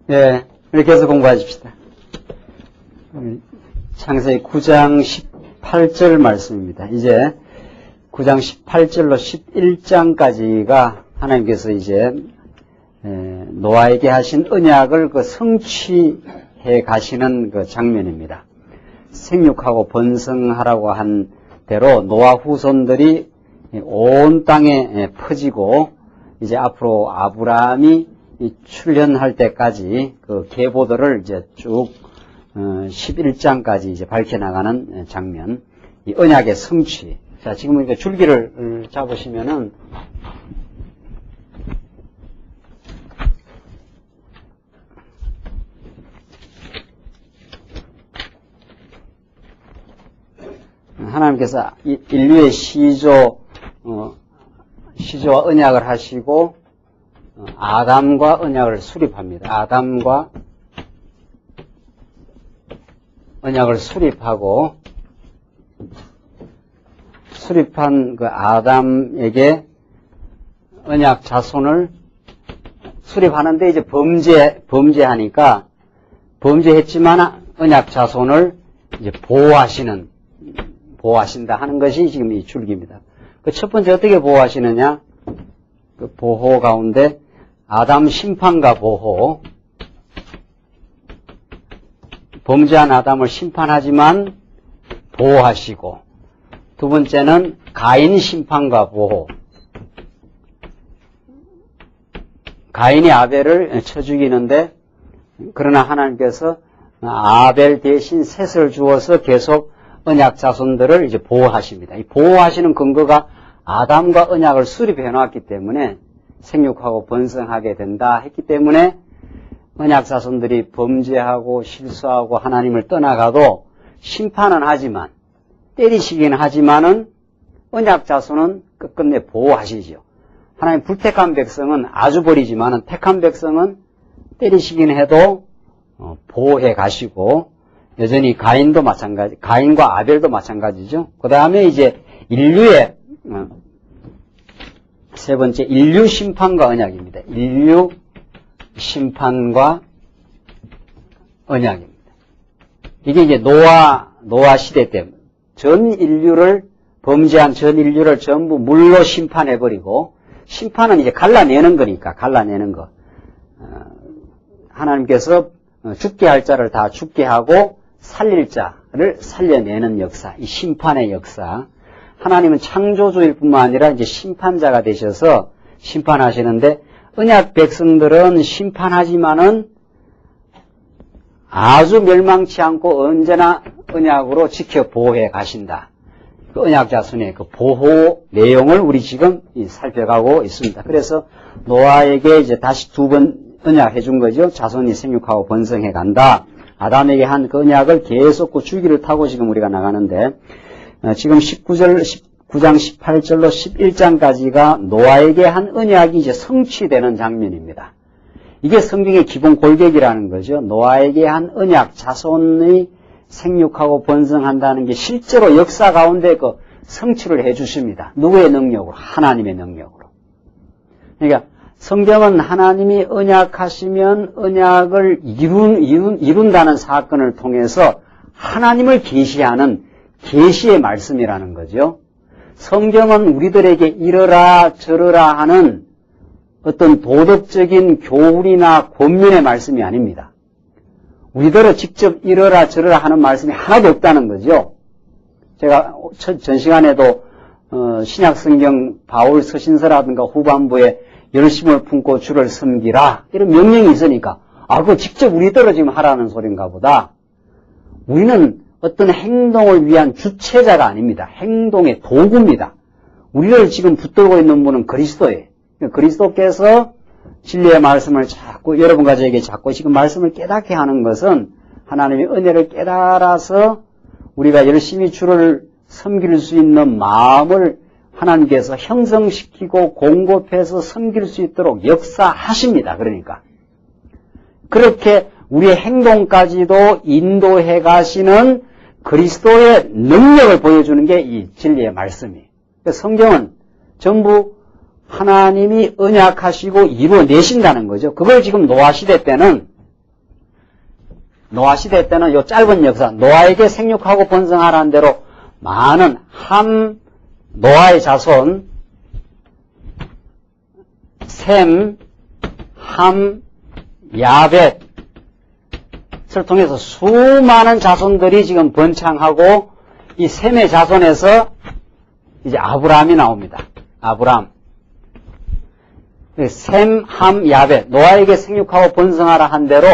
네, 이렇게 해서 공부하십시다. 창세기 9장 18절 말씀입니다. 이제 9장 18절로 11장까지가 하나님께서 이제 노아에게 하신 언약을 그 성취해 가시는 그 장면입니다. 생육하고 번성하라고 한 대로 노아 후손들이 온 땅에 퍼지고 이제 앞으로 아브라함이 출현할 때까지 그 계보들을 이제 쭉 11장까지 이제 밝혀나가는 장면, 이 언약의 성취. 자, 지금 이렇게 줄기를 잡으시면은 하나님께서 인류의 시조와 언약을 하시고 아담과 언약을 수립합니다. 아담과 언약을 수립하고 수립한 그 아담에게 언약 자손을 수립하는데 이제 범죄하니까 범죄했지만 언약 자손을 이제 보호하신다 하는 것이 지금 이 줄기입니다. 그 첫 번째 어떻게 보호하시느냐? 그 보호 가운데 아담 심판과 보호, 범죄한 아담을 심판하지만 보호하시고, 두 번째는 가인 심판과 보호. 가인이 아벨을 쳐 죽이는데, 그러나 하나님께서 아벨 대신 셋을 주어서 계속 언약 자손들을 이제 보호하십니다. 이 보호하시는 근거가 아담과 언약을 수립해 놨기 때문에 생육하고 번성하게 된다 했기 때문에 언약 자손들이 범죄하고 실수하고 하나님을 떠나가도 심판은 하지만, 때리시긴 하지만은 언약 자손은 끝끝내 보호하시죠. 하나님 불택한 백성은 아주 버리지만은 택한 백성은 때리시긴 해도 보호해 가시고, 여전히 가인도 마찬가지, 가인과 아벨도 마찬가지죠. 그 다음에 이제 인류의 세 번째, 인류 심판과 언약입니다. 인류 심판과 언약입니다. 이게 이제 노아 시대 때 전 인류를, 범죄한 전 인류를 전부 물로 심판해버리고, 심판은 이제 갈라내는 거니까, 갈라내는 거. 하나님께서 죽게 할 자를 다 죽게 하고, 살릴 자를 살려내는 역사, 이 심판의 역사. 하나님은 창조주일 뿐만 아니라 이제 심판자가 되셔서 심판하시는데, 언약 백성들은 심판하지만은 아주 멸망치 않고 언제나 언약으로 지켜 보호해 가신다. 그 언약 자손의 그 보호 내용을 우리 지금 살펴가고 있습니다. 그래서 노아에게 이제 다시 두 번 언약해 준 거죠. 자손이 생육하고 번성해 간다. 아담에게 한 그 언약을 계속 그 줄기를 타고 지금 우리가 나가는데, 지금 9장 18절로 11장까지가 노아에게 한 언약이 이제 성취되는 장면입니다. 이게 성경의 기본 골격이라는 거죠. 노아에게 한 언약, 자손이 생육하고 번성한다는 게 실제로 역사 가운데 그 성취를 해 주십니다. 누구의 능력으로? 하나님의 능력으로. 그러니까 성경은 하나님이 언약하시면 언약을 이룬다는 사건을 통해서 하나님을 계시하는 계시의 말씀이라는 거죠. 성경은 우리들에게 이러라 저러라 하는 어떤 도덕적인 교훈이나 권면의 말씀이 아닙니다. 우리들을 직접 이러라 저러라 하는 말씀이 하나도 없다는 거죠. 제가 전 시간에도 신약성경 바울 서신서라든가 후반부에 열심을 품고 주를 섬기라 이런 명령이 있으니까 그거 직접 우리들을 지금 하라는 소린가 보다. 우리는 어떤 행동을 위한 주체자가 아닙니다. 행동의 도구입니다. 우리를 지금 붙들고 있는 분은 그리스도예요. 그리스도께서 진리의 말씀을 자꾸 여러분과 저에게 자꾸 지금 말씀을 깨닫게 하는 것은 하나님의 은혜를 깨달아서 우리가 열심히 주를 섬길 수 있는 마음을 하나님께서 형성시키고 공급해서 섬길 수 있도록 역사하십니다. 그러니까 그렇게 우리의 행동까지도 인도해 가시는 그리스도의 능력을 보여주는 게 이 진리의 말씀이에요. 성경은 전부 하나님이 언약하시고 이루어내신다는 거죠. 그걸 지금 노아 시대 때는 노아 시대 때는 요 짧은 역사, 노아에게 생육하고 번성하라는 대로 많은 노아의 자손, 셈, 함, 야벳을 통해서 수많은 자손들이 지금 번창하고 이 셈의 자손에서 이제 아브라함이 나옵니다. 아브라함. 셈, 함, 야벳, 노아에게 생육하고 번성하라 한 대로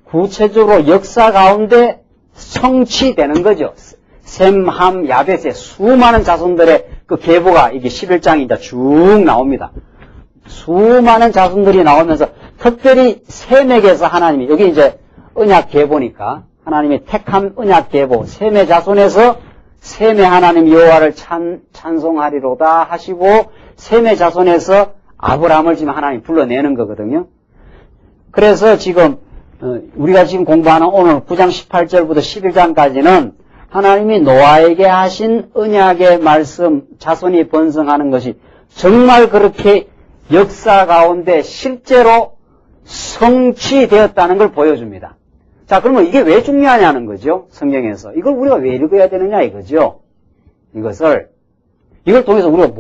구체적으로 역사 가운데 성취되는 거죠. 셈, 함, 야벳의 수많은 자손들의 그 계보가 이게 11장이 이제 쭉 나옵니다. 수많은 자손들이 나오면서 특별히 셈에게서 하나님이, 여기 이제 언약 계보니까 하나님이 택한 언약 계보, 셈의 자손에서 셈의 하나님 여호와를 찬송하리로다 하시고 셈의 자손에서 아브라함을 지금 하나님 불러내는 거거든요. 그래서 지금 우리가 지금 공부하는 오늘 9장 18절부터 11장까지는 하나님이 노아에게 하신 언약의 말씀, 자손이 번성하는 것이 정말 그렇게 역사 가운데 실제로 성취되었다는 걸 보여줍니다. 자, 그러면 이게 왜 중요하냐는 거죠, 성경에서. 이걸 우리가 왜 읽어야 되느냐 이거죠. 이걸 통해서 우리가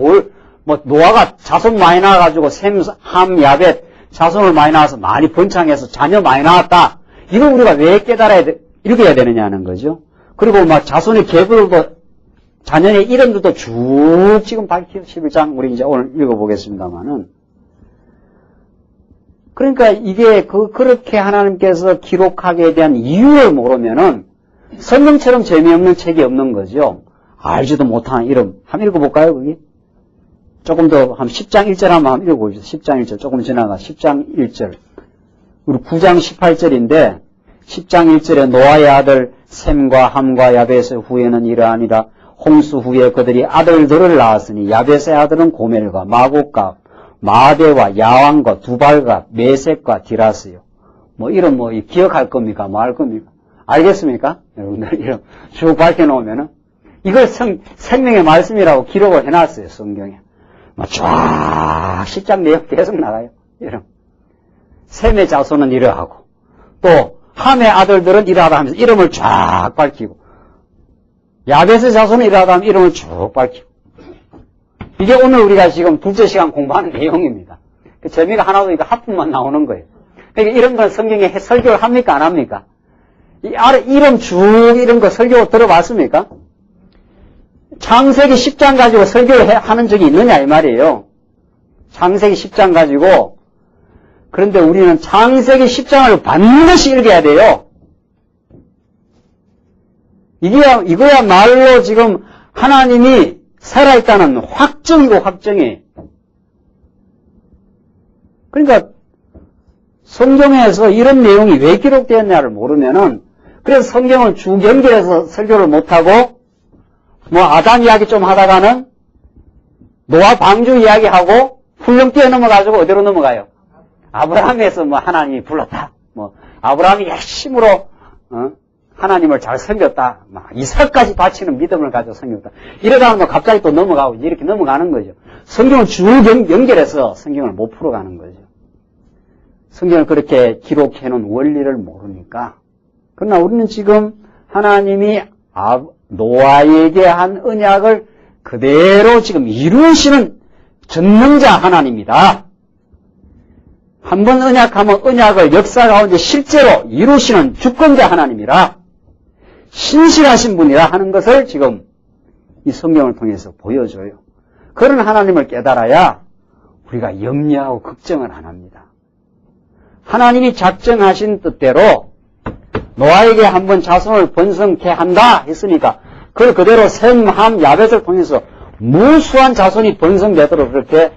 노아가 자손 많이 낳아가지고 셈, 함, 야벳 자손을 많이 낳아서 많이 번창해서 자녀 많이 낳았다. 이걸 우리가 왜 읽어야 되느냐는 거죠. 그리고 막 자손의 계보들도, 자녀의 이름들도 쭉 지금 밝히고 11장 우리 이제 오늘 읽어보겠습니다만은. 그러니까 이게 그렇게 하나님께서 기록하게 대한 이유를 모르면은 성경처럼 재미없는 책이 없는 거죠. 알지도 못하는 이름. 한번 읽어볼까요, 거기? 조금 더, 한 10장 1절 한번 읽어보시죠. 10장 1절. 조금 지나가. 10장 1절. 우리 9장 18절인데, 10장 1절에 노아의 아들 셈과 함과 야벳의 후에는 이러하니라. 홍수 후에 그들이 아들들을 낳았으니 야벳의 아들은 고멜과 마곡과 마대와 야왕과 두발과 메섹과 디라스요. 이름 기억할 겁니까? 뭐 할 겁니까? 알겠습니까? 여러분들 이름 쭉 밝혀놓으면은 이걸 생명의 말씀이라고 기록을 해놨어요, 성경에. 쫙 10장 내용 계속 나가요. 이름. 셈의 자손은 이러하고 또 함의 아들들은 이러하다 하면서 이름을 쫙 밝히고 야벳의 자손은 이러하다 하면 이름을 쭉 밝히고 이게 오늘 우리가 지금 둘째 시간 공부하는 내용입니다. 그 재미가 하나도 이거 하품만 나오는 거예요. 그러니까 이런 건 성경에 설교를 합니까? 안 합니까? 이름 쭉 이런 거 설교 들어봤습니까? 창세기 10장 가지고 설교를 하는 적이 있느냐 이 말이에요. 창세기 10장 가지고. 그런데 우리는 창세기 10장을 반드시 읽어야 돼요. 이거야말로 지금 하나님이 살아있다는 확정이고 확정이. 그러니까 성경에서 이런 내용이 왜 기록되었냐를 모르면은 그래서 성경을 쭉 연결해서 설교를 못하고 아담 이야기 좀 하다가는 노아 방주 이야기하고 훌렁 뛰어넘어가지고 어디로 넘어가요? 아브라함에서 하나님이 불렀다. 아브라함이 열심으로 하나님을 잘 섬겼다. 이삭까지 바치는 믿음을 가지고 섬겼다. 이러다가 갑자기 또 넘어가고 이렇게 넘어가는 거죠. 성경을 쭉 연결해서 성경을 못 풀어가는 거죠. 성경을 그렇게 기록해 놓은 원리를 모르니까. 그러나 우리는 지금 하나님이 노아에게 한 언약을 그대로 지금 이루시는 전능자 하나님이다. 한번 언약하면 언약을 역사 가운데 실제로 이루시는 주권자 하나님이라. 신실하신 분이라 하는 것을 지금 이 성경을 통해서 보여줘요. 그런 하나님을 깨달아야 우리가 염려하고 걱정을 안 합니다. 하나님이 작정하신 뜻대로 노아에게 한번 자손을 번성케 한다 했으니까 그걸 그대로 셈, 함, 야벳을 통해서 무수한 자손이 번성되도록 그렇게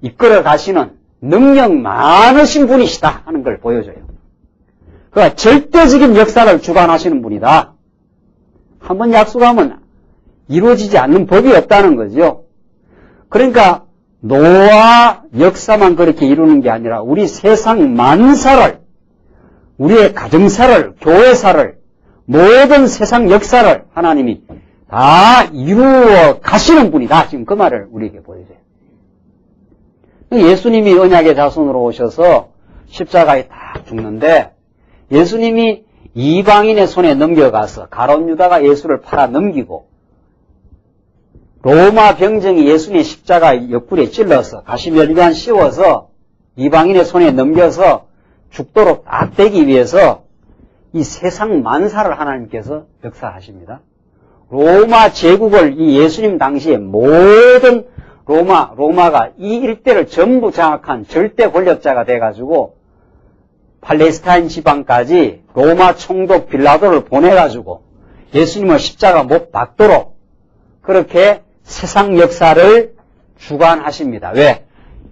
이끌어 가시는 능력 많으신 분이시다 하는 걸 보여줘요. 그러니까 절대적인 역사를 주관하시는 분이다. 한번 약속하면 이루어지지 않는 법이 없다는 거죠. 그러니까 노아 역사만 그렇게 이루는 게 아니라 우리 세상 만사를, 우리의 가정사를, 교회사를, 모든 세상 역사를 하나님이 다 이루어 가시는 분이다. 지금 그 말을 우리에게 보여줘요. 예수님이 언약의 자손으로 오셔서 십자가에 딱 죽는데 예수님이 이방인의 손에 넘겨가서 가룟 유다가 예수를 팔아 넘기고 로마 병정이 예수님의 십자가 옆구리에 찔러서 가시멸관 씌워서 이방인의 손에 넘겨서 죽도록 딱 되기 위해서 이 세상 만사를 하나님께서 역사하십니다. 로마 제국을 이 예수님 당시에 모든 로마가 이 일대를 전부 장악한 절대 권력자가 돼가지고 팔레스타인 지방까지 로마 총독 빌라도를 보내가지고 예수님을 십자가 못 박도록 그렇게 세상 역사를 주관하십니다. 왜?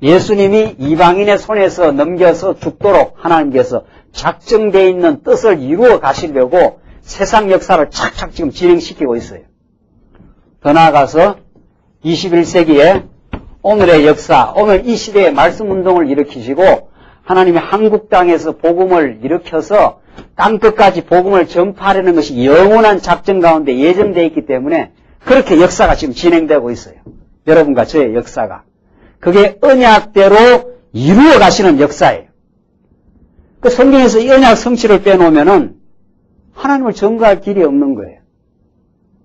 예수님이 이방인의 손에서 넘겨서 죽도록 하나님께서 작정되어 있는 뜻을 이루어 가시려고 세상 역사를 착착 지금 진행시키고 있어요. 더 나아가서 21세기에 오늘의 역사, 오늘 이 시대에 말씀운동을 일으키시고 하나님이 한국 땅에서 복음을 일으켜서 땅끝까지 복음을 전파하려는 것이 영원한 작정 가운데 예정되어 있기 때문에 그렇게 역사가 지금 진행되고 있어요. 여러분과 저의 역사가. 그게 언약대로 이루어 가시는 역사예요. 그 성경에서 이 언약 성취를 빼놓으면은 하나님을 증거할 길이 없는 거예요.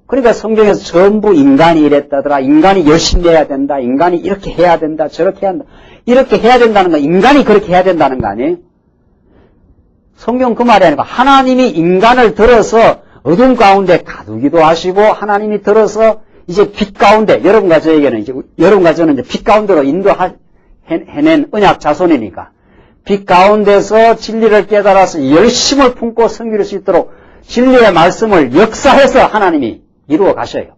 그러니까 성경에서 전부 인간이 이랬다더라, 인간이 열심히 해야 된다, 인간이 이렇게 해야 된다, 저렇게 해야 한다. 이렇게 해야 된다는 거, 인간이 그렇게 해야 된다는 거 아니에요? 성경 그 말이 아니고 하나님이 인간을 들어서 어둠 가운데 가두기도 하시고 하나님이 들어서 이제 빛 가운데 여러분과 저에게는 이제 여러분과 저는 이제 빛 가운데로 인도해낸 언약 자손이니까 빛 가운데서 진리를 깨달아서 열심을 품고 섬길 수 있도록 진리의 말씀을 역사해서 하나님이 이루어 가셔요.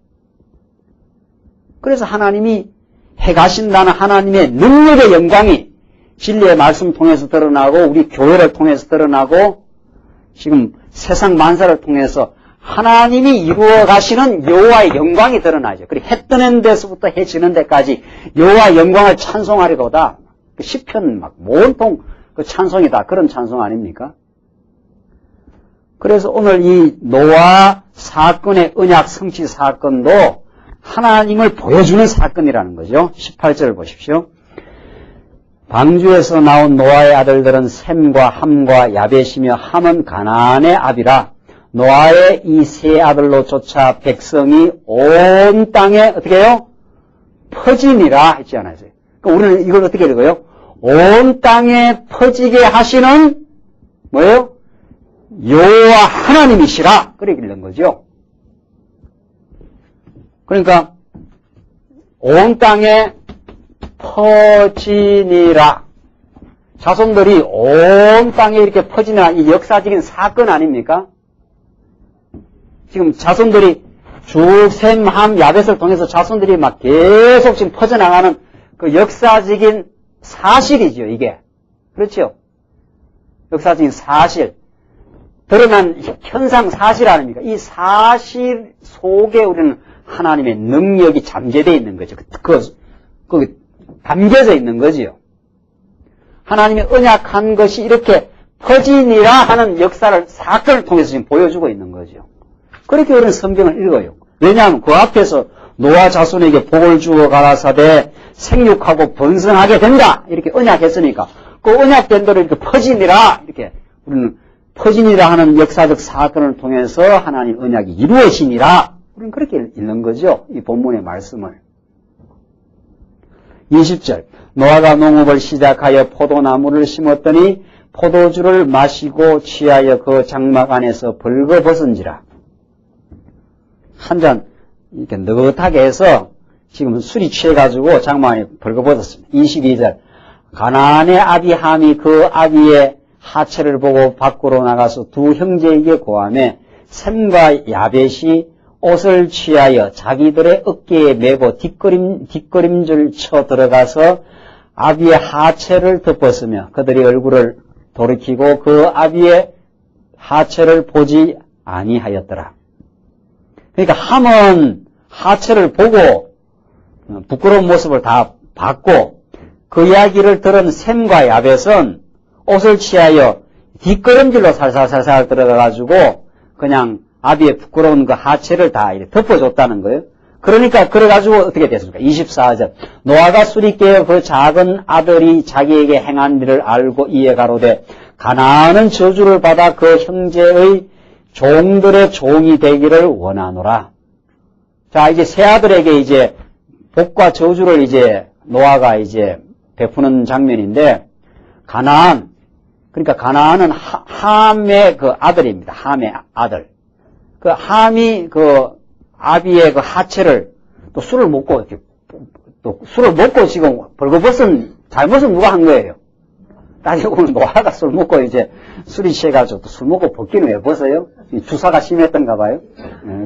그래서 하나님이 해가신다는 하나님의 능력의 영광이 진리의 말씀 통해서 드러나고 우리 교회를 통해서 드러나고 지금 세상 만사를 통해서 하나님이 이루어 가시는 여호와의 영광이 드러나죠. 그리고 해 뜨는 데서부터 해 지는 데까지 여호와의 영광을 찬송하리로다. 그 시편 막 온통 그 찬송이다. 그런 찬송 아닙니까? 그래서 오늘 이 노아 사건의 언약 성취 사건도 하나님을 보여주는 사건이라는 거죠. 18절을 보십시오. 방주에서 나온 노아의 아들들은 셈과 함과 야벳이며 함은 가나안의 아비라. 노아의 이 세 아들로 쫓아 백성이 온 땅에 어떻게 해요? 퍼지니라 했지 않아요? 그러니까 우리는 이걸 어떻게 읽어요? 온 땅에 퍼지게 하시는 뭐예요? 여호와 하나님이시라. 그렇게 읽는 거죠. 그러니까 온 땅에 퍼지니라. 자손들이 온 땅에 이렇게 퍼지니라. 이 역사적인 사건 아닙니까? 지금 자손들이 쭉 셈, 함, 야벳을 통해서 자손들이 막 계속 지금 퍼져나가는 그 역사적인 사실이죠, 이게. 그렇죠? 역사적인 사실. 드러난 현상 사실 아닙니까? 이 사실 속에 우리는 하나님의 능력이 잠재되어 있는 거죠. 그 담겨져 있는 거지요. 하나님의 언약한 것이 이렇게 퍼지니라 하는 역사를, 사건을 통해서 지금 보여주고 있는 거죠. 그렇게 우리는 성경을 읽어요. 왜냐하면 그 앞에서 노아 자손에게 복을 주어 가라사대 생육하고 번성하게 된다. 이렇게 언약했으니까 그 언약된 대로 이렇게 퍼지니라. 이렇게 우리는 퍼지니라 하는 역사적 사건을 통해서 하나님 언약이 이루어지니라. 우리는 그렇게 읽는 거죠. 이 본문의 말씀을. 20절. 노아가 농업을 시작하여 포도나무를 심었더니 포도주를 마시고 취하여 그 장막 안에서 벌거벗은지라. 한 잔 이렇게 느긋하게 해서 지금 술이 취해가지고 장막 안에 벌거벗었습니다. 22절. 가나안의 아비 함이 그 아비의 하체를 보고 밖으로 나가서 두 형제에게 고하매 셈과 야벳이 옷을 취하여 자기들의 어깨에 메고 뒷걸음질 쳐 들어가서 아비의 하체를 덮었으며 그들이 얼굴을 돌이키고 그 아비의 하체를 보지 아니하였더라. 그러니까 함은 하체를 보고 부끄러운 모습을 다 봤고 그 이야기를 들은 셈과 야벳은 옷을 취하여 뒷걸음질로 살살살살 들어가가지고 그냥 아비의 부끄러운 그 하체를 다 이렇게 덮어줬다는 거예요. 그러니까 그래가지고 어떻게 됐습니까? 24절. 노아가 술이 깨어 그 작은 아들이 자기에게 행한 일을 알고 이에 가로되 가나안은 저주를 받아 그 형제의 종들의 종이 되기를 원하노라. 자, 이제 세 아들에게 이제 복과 저주를 이제 노아가 이제 베푸는 장면인데, 가나안, 그러니까 가나안은 함의 그 아들입니다. 함의 아들. 그 함이 그 아비의 그 하체를 또 술을 먹고 이렇게 또 술을 먹고 지금 벌거벗은 잘못은 누가 한 거예요? 따지고 보면 노아가 술 먹고 이제 술이 취해가지고 또 술 먹고 벗기는 왜 벗어요? 주사가 심했던가 봐요.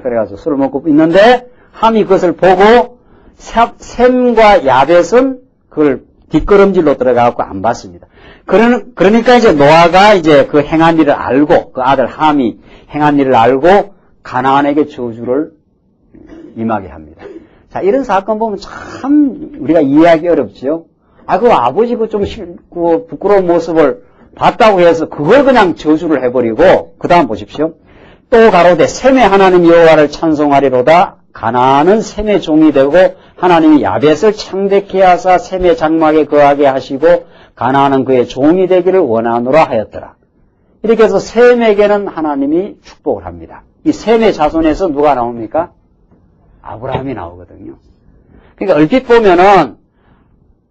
그래가지고 술을 먹고 있는데 함이 그것을 보고 셈과 야벳은 그걸 뒷걸음질로 들어가고 안 봤습니다. 그러니까 이제 노아가 이제 그 행한 일을 알고 그 아들 함이 행한 일을 알고 가나안에게 저주를 임하게 합니다. 자, 이런 사건 보면 참 우리가 이해하기 어렵죠. 그 아버지 그 좀 그 부끄러운 모습을 봤다고 해서 그걸 그냥 저주를 해버리고, 그 다음 보십시오. 또 가로되 셈의 하나님 여호와를 찬송하리로다. 가나안은 셈의 종이 되고 하나님이 야벳을 창대케 하사 셈의 장막에 거하게 하시고 가나안은 그의 종이 되기를 원하노라 하였더라. 이렇게 해서 셈에게는 하나님이 축복을 합니다. 이 셈의 자손에서 누가 나옵니까? 아브라함이 나오거든요. 그러니까 얼핏 보면은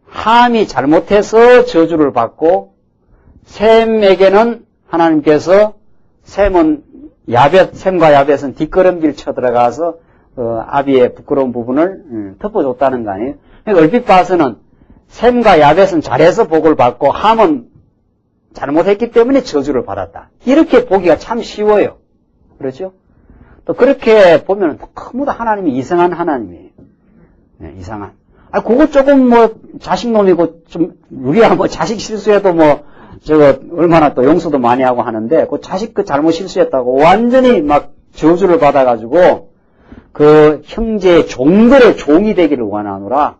함이 잘못해서 저주를 받고 셈에게는 하나님께서 셈과 야벳은 뒷걸음질 쳐 들어가서 아비의 부끄러운 부분을 덮어줬다는 거 아니에요? 그러니까 얼핏 봐서는 셈과 야벳은 잘해서 복을 받고 함은 잘못했기 때문에 저주를 받았다. 이렇게 보기가 참 쉬워요. 그렇죠? 또 그렇게 보면 너무도 하나님이 이상한 하나님이에요. 네, 이상한. 그거 조금 자식놈이고 좀 우리야 자식 실수해도 저거 얼마나 또 용서도 많이 하고 하는데 그 자식 그 잘못 실수했다고 완전히 막 저주를 받아가지고 그 형제의 종들의 종이 되기를 원하노라.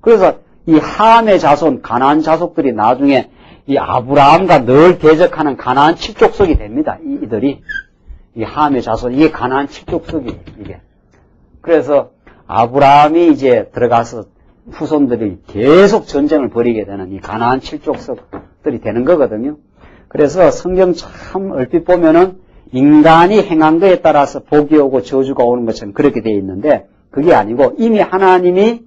그래서 이 함의 자손 가나안 자손들이 나중에 이 아브라함과 늘 대적하는 가나안 칠족속이 됩니다. 이들이 이 함의 자손, 이게 가나안 칠족속이에요. 이게. 그래서 아브라함이 이제 들어가서 후손들이 계속 전쟁을 벌이게 되는 이 가나안 칠족속들이 되는 거거든요. 그래서 성경 참 얼핏 보면은 인간이 행한 거에 따라서 복이 오고 저주가 오는 것처럼 그렇게 되어 있는데 그게 아니고 이미 하나님이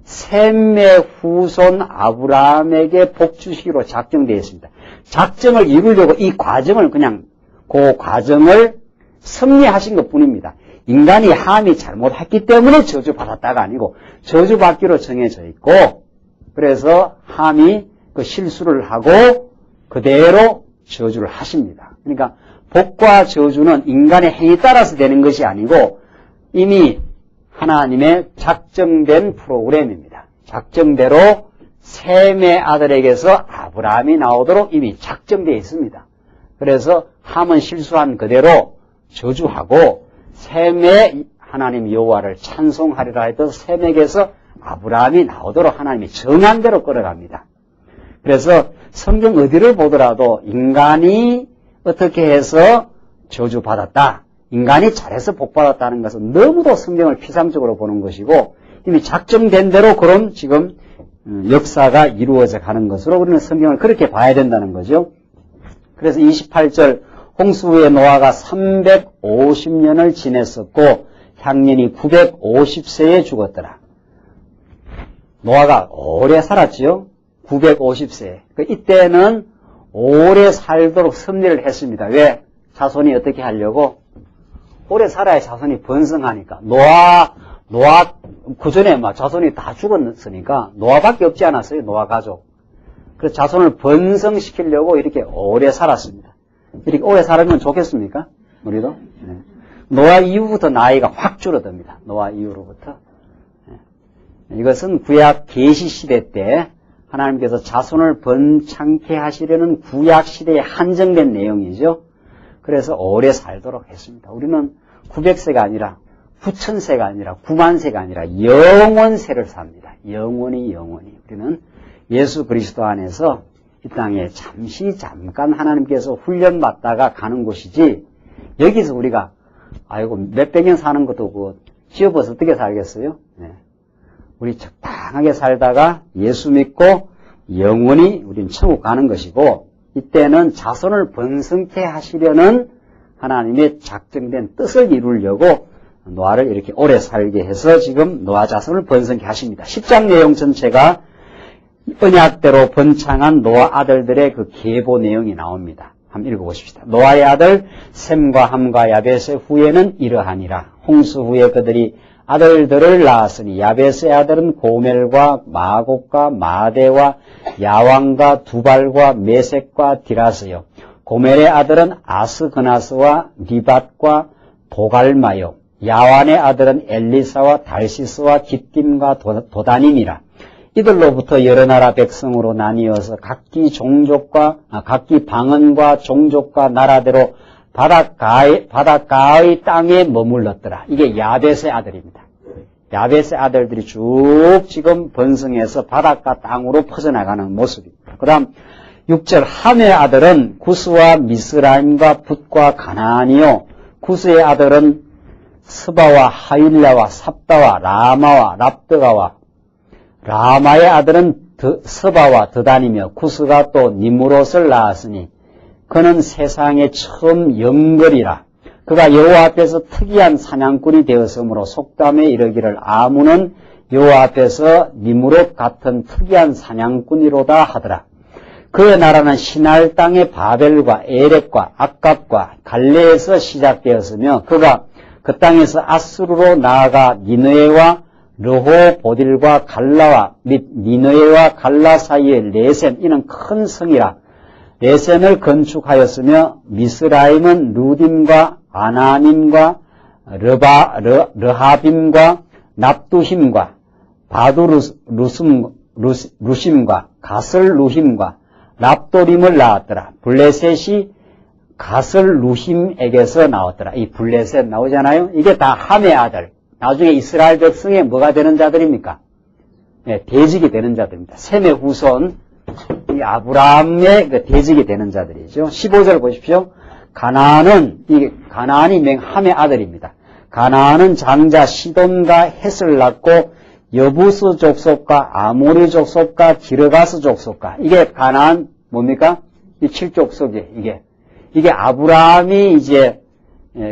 셈의 후손 아브라함에게 복 주시기로 작정되어 있습니다. 작정을 이루려고 이 과정을 그냥 그 과정을 섭리하신 것 뿐입니다. 인간이 함이 잘못했기 때문에 저주받았다가 아니고 저주받기로 정해져 있고 그래서 함이 그 실수를 하고 그대로 저주를 하십니다. 그러니까 복과 저주는 인간의 행위에 따라서 되는 것이 아니고 이미 하나님의 작정된 프로그램입니다. 작정대로 셈의 아들에게서 아브라함이 나오도록 이미 작정되어 있습니다. 그래서 함은 실수한 그대로 저주하고 셈의 하나님 여호와를 찬송하리라 했던 셈에게서 아브라함이 나오도록 하나님이 정한 대로 끌어갑니다. 그래서 성경 어디를 보더라도 인간이 어떻게 해서 저주받았다, 인간이 잘해서 복받았다는 것은 너무도 성경을 피상적으로 보는 것이고 이미 작정된 대로 그런 지금 역사가 이루어져 가는 것으로 우리는 성경을 그렇게 봐야 된다는 거죠. 그래서 28절 홍수 후에 노아가 350년을 지냈었고 향년이 950세에 죽었더라. 노아가 오래 살았지요. 950세. 이때는 오래 살도록 섭리를 했습니다. 왜? 자손이 어떻게 하려고? 오래 살아야 자손이 번성하니까. 노아 그 전에 자손이 다 죽었으니까 노아밖에 없지 않았어요. 노아 가족. 그래서 자손을 번성시키려고 이렇게 오래 살았습니다. 이렇게 오래 살면 좋겠습니까? 우리도? 네. 노아 이후부터 나이가 확 줄어듭니다. 노아 이후로부터. 네. 이것은 구약 계시 시대 때 하나님께서 자손을 번창케 하시려는 구약 시대에 한정된 내용이죠. 그래서 오래 살도록 했습니다. 우리는 900세가 아니라 9,000세가 아니라 9만세가 아니라 영원세를 삽니다. 영원히. 우리는 예수 그리스도 안에서 이 땅에 잠깐 하나님께서 훈련받다가 가는 곳이지 여기서 우리가 몇백 년 사는 것도 지어봐서 어떻게 살겠어요? 네. 우리 적당하게 살다가 예수 믿고 영원히 우린 천국 가는 것이고 이때는 자손을 번성케 하시려는 하나님의 작정된 뜻을 이루려고 노아를 이렇게 오래 살게 해서 지금 노아 자손을 번성케 하십니다. 10장 내용 전체가 언약대로 번창한 노아 아들들의 그 계보 내용이 나옵니다. 한번 읽어보십시다. 노아의 아들 셈과 함과 야벳의 후예는 이러하니라. 홍수 후에 그들이 아들들을 낳았으니 야벳의 아들은 고멜과 마곡과 마대와 야왕과 두발과 메섹과 디라스요. 고멜의 아들은 아스그나스와 리밧과 도갈마요. 야완의 아들은 엘리사와 달시스와 깃딤과 도다님이라. 이들로부터 여러 나라 백성으로 나뉘어서 각기 방언과 종족과 나라대로 바닷가의 땅에 머물렀더라. 이게 야벳의 아들입니다. 야벳의 아들들이 쭉 지금 번성해서 바닷가 땅으로 퍼져나가는 모습입니다. 그 다음 6절 함의 아들은 구스와 미스라임과 붓과 가나안이요. 구스의 아들은 스바와 하일라와 삽다와 라마와 랍드가와 라마의 아들은 스바와 드단이며 구스가 또 니므롯을 낳았으니 그는 세상에 처음 영걸이라. 그가 여호와 앞에서 특이한 사냥꾼이 되었으므로 속담에 이르기를 아문은 여호와 앞에서 니므롯 같은 특이한 사냥꾼이로다 하더라. 그의 나라는 시날 땅의 바벨과 에렉과 악갑과 갈레에서 시작되었으며 그가 그 땅에서 아수르로 나아가 니느웨와 르호보딜과 갈라와 및 니느웨와 갈라 사이의 레센 이는 큰 성이라. 레센을 건축하였으며 미스라임은 루딤과 아나님과 르하빔과 납두힘과 바두루심과 가슬루힘과 납도림을 낳았더라. 블레셋이 가슬루힘에게서 나왔더라. 이 블레셋 나오잖아요. 이게 다 함의 아들. 나중에 이스라엘 백성의 뭐가 되는 자들입니까? 네, 대직이 되는 자들입니다. 셈의 후손, 이 아브라함의 그 대직이 되는 자들이죠. 15절 보십시오. 가나안이 함의 아들입니다. 가나안은 장자 시돈과 헷을 낳고 여부스 족속과 아모리 족속과 기르가스 족속과 이게 가나안 뭡니까? 이 7족속이 이게 아브라함이 이제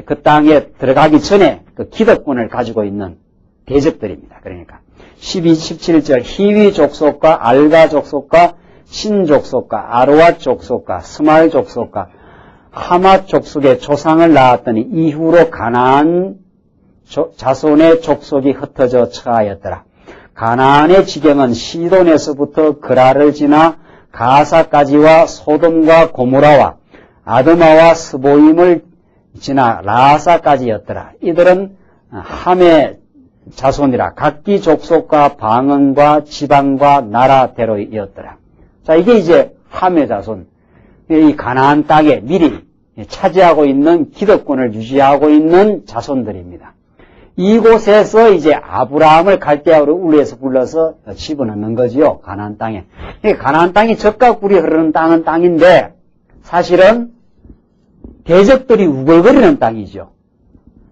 그 땅에 들어가기 전에 그 기득권을 가지고 있는 대적들입니다. 그러니까 12, 17절 히위 족속과 알가 족속과 신 족속과 아르와 족속과 스말 족속과 하맛 족속의 조상을 낳았더니 이후로 가나안 자손의 족속이 흩어져 처하였더라. 가나안의 지경은 시돈에서부터 그라를 지나 가사까지와 소돔과 고모라와 아드마와 스보임을 지나 라사까지였더라. 이들은 함의 자손이라 각기 족속과 방언과 지방과 나라대로였더라. 자, 이게 이제 함의 자손. 이 가나안 땅에 미리 차지하고 있는 기득권을 유지하고 있는 자손들입니다. 이곳에서 이제 아브라함을 갈대아로 우리에서 불러서 집어넣는 거지요. 가나안 땅에. 가나안 땅이 젖과 꿀이 흐르는 땅은 땅인데 사실은 대적들이 우글거리는 땅이죠.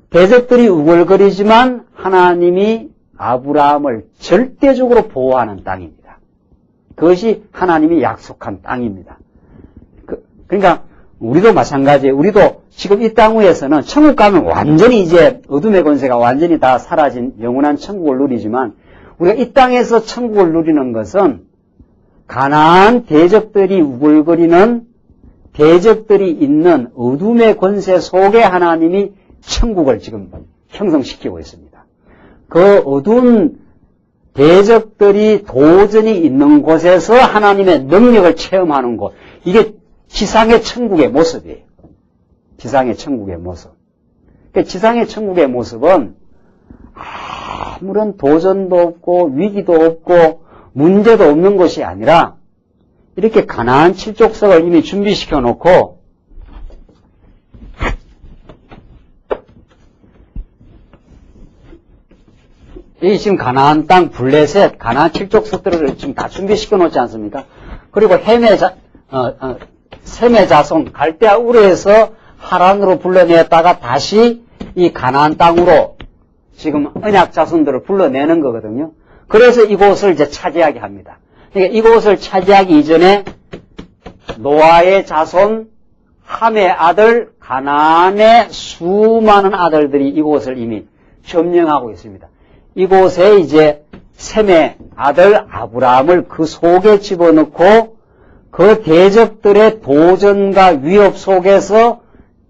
대적들이 우글거리지만 하나님이 아브라함을 절대적으로 보호하는 땅입니다. 그것이 하나님이 약속한 땅입니다. 그러니까 우리도 마찬가지예요. 우리도 지금 이 땅 위에서는 천국 가면 완전히 이제 어둠의 권세가 완전히 다 사라진 영원한 천국을 누리지만 우리가 이 땅에서 천국을 누리는 것은 가나안 대적들이 우글거리는 대적들이 있는 어둠의 권세 속에 하나님이 천국을 지금 형성시키고 있습니다. 그 어두운 대적들이 도전이 있는 곳에서 하나님의 능력을 체험하는 곳. 이게 지상의 천국의 모습이에요. 지상의 천국의 모습. 그러니까 지상의 천국의 모습은 아무런 도전도 없고 위기도 없고 문제도 없는 것이 아니라 이렇게 가나안 7족속을 이미 준비시켜 놓고 이 지금 가나안 땅 블레셋 가나안 7족속들을 지금 다 준비시켜 놓지 않습니까? 그리고 셈의 자손 갈대아 우르에서 하란으로 불러냈다가 다시 이 가나안 땅으로 지금 언약 자손들을 불러내는 거거든요. 그래서 이곳을 이제 차지하게 합니다. 그러니까 이곳을 차지하기 이전에 노아의 자손 함의 아들 가나안의 수많은 아들들이 이곳을 이미 점령하고 있습니다. 이곳에 이제 셈의 아들 아브라함을 그 속에 집어넣고 그 대적들의 도전과 위협 속에서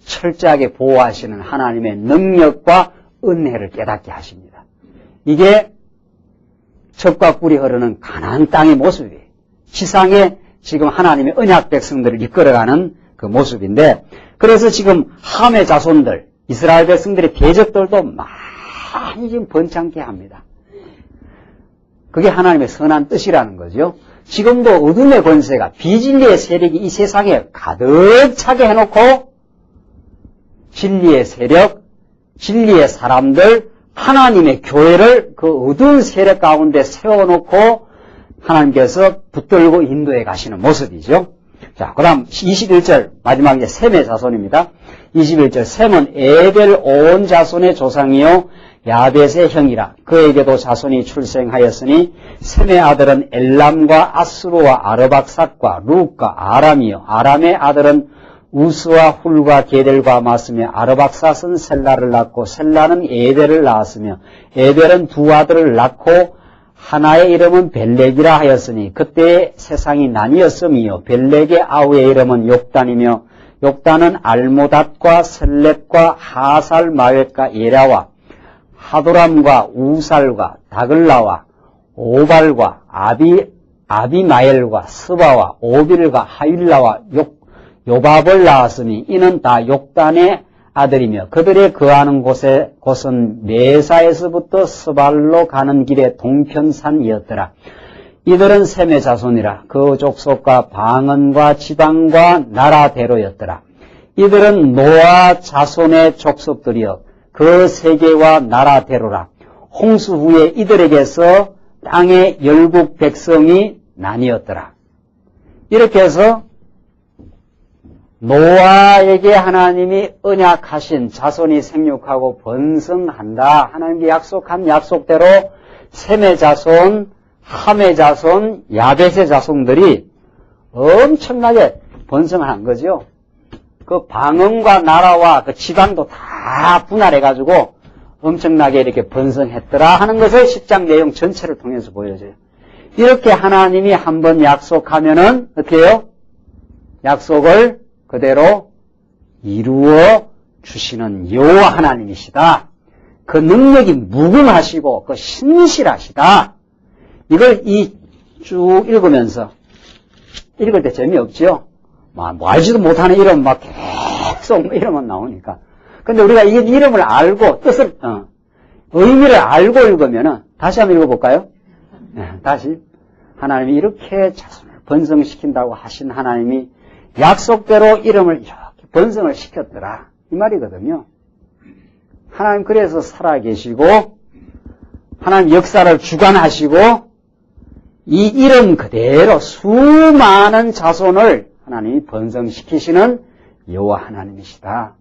철저하게 보호하시는 하나님의 능력과 은혜를 깨닫게 하십니다. 이게 젖과 꿀이 흐르는 가나안 땅의 모습이에요. 지상에 지금 하나님의 언약 백성들을 이끌어가는 그 모습인데, 그래서 지금 함의 자손들, 이스라엘 백성들의 대적들도 많이 지금 번창케 합니다. 그게 하나님의 선한 뜻이라는 거죠. 지금도 어둠의 권세가, 비진리의 세력이 이 세상에 가득 차게 해놓고 진리의 세력, 진리의 사람들, 하나님의 교회를 그 어두운 세력 가운데 세워놓고 하나님께서 붙들고 인도해 가시는 모습이죠. 자, 그 다음 21절 마지막 이제 셈의 자손입니다. 21절 셈은 에벨 온 자손의 조상이요 야벳의 형이라. 그에게도 자손이 출생하였으니 셈의 아들은 엘람과 아스루와 아르박삭과 룻과 아람이요 아람의 아들은 우스와 훌과 게델과 맞으며 아르박삭은 셀라를 낳고 셀라는 에벨을 낳았으며 에벨은 두 아들을 낳고 하나의 이름은 벨렉이라 하였으니 그때의 세상이 나뉘었음이요 벨렉의 아우의 이름은 욕단이며 욕단은 알모닷과 셀렙과 하살 마웻과 예라와 하도람과 우살과 다글라와 오발과 아비마엘과 스바와 오빌과 하윌라와 요밥을 낳았으니 이는 다 욕단의 아들이며 그들의 거하는 곳은 메사에서부터 스발로 가는 길의 동편산이었더라. 이들은 셈의 자손이라. 그 족속과 방언과 지방과 나라대로였더라. 이들은 노아 자손의 족속들이여 그 세계와 나라대로라. 홍수 후에 이들에게서 땅의 열국 백성이 나뉘었더라. 이렇게 해서 노아에게 하나님이 언약하신 자손이 생육하고 번성한다. 하나님께 약속한 약속대로 셈의 자손, 함의 자손, 야벳의 자손들이 엄청나게 번성한 거죠. 그 방언과 나라와 그 지방도 다 분할해가지고 엄청나게 이렇게 번성했더라 하는 것을 10장 내용 전체를 통해서 보여줘요. 이렇게 하나님이 한번 약속하면은 어떻게 해요? 약속을 그대로 이루어 주시는 여호와 하나님이시다. 그 능력이 무궁하시고 그 신실하시다. 이걸 쭉 읽으면서 읽을 때 재미없죠? 뭐 알지도 못하는 이름 막 계속 이름만 나오니까. 근데 우리가 이 이름을 알고 뜻을 의미를 알고 읽으면은 다시 한번 읽어볼까요? 네, 다시 하나님이 이렇게 자손을 번성시킨다고 하신 하나님이 약속대로 이름을 이렇게 번성을 시켰더라 이 말이거든요. 하나님 그래서 살아계시고 하나님 역사를 주관하시고 이 이름 그대로 수많은 자손을 하나님이 번성시키시는 여호와 하나님이시다.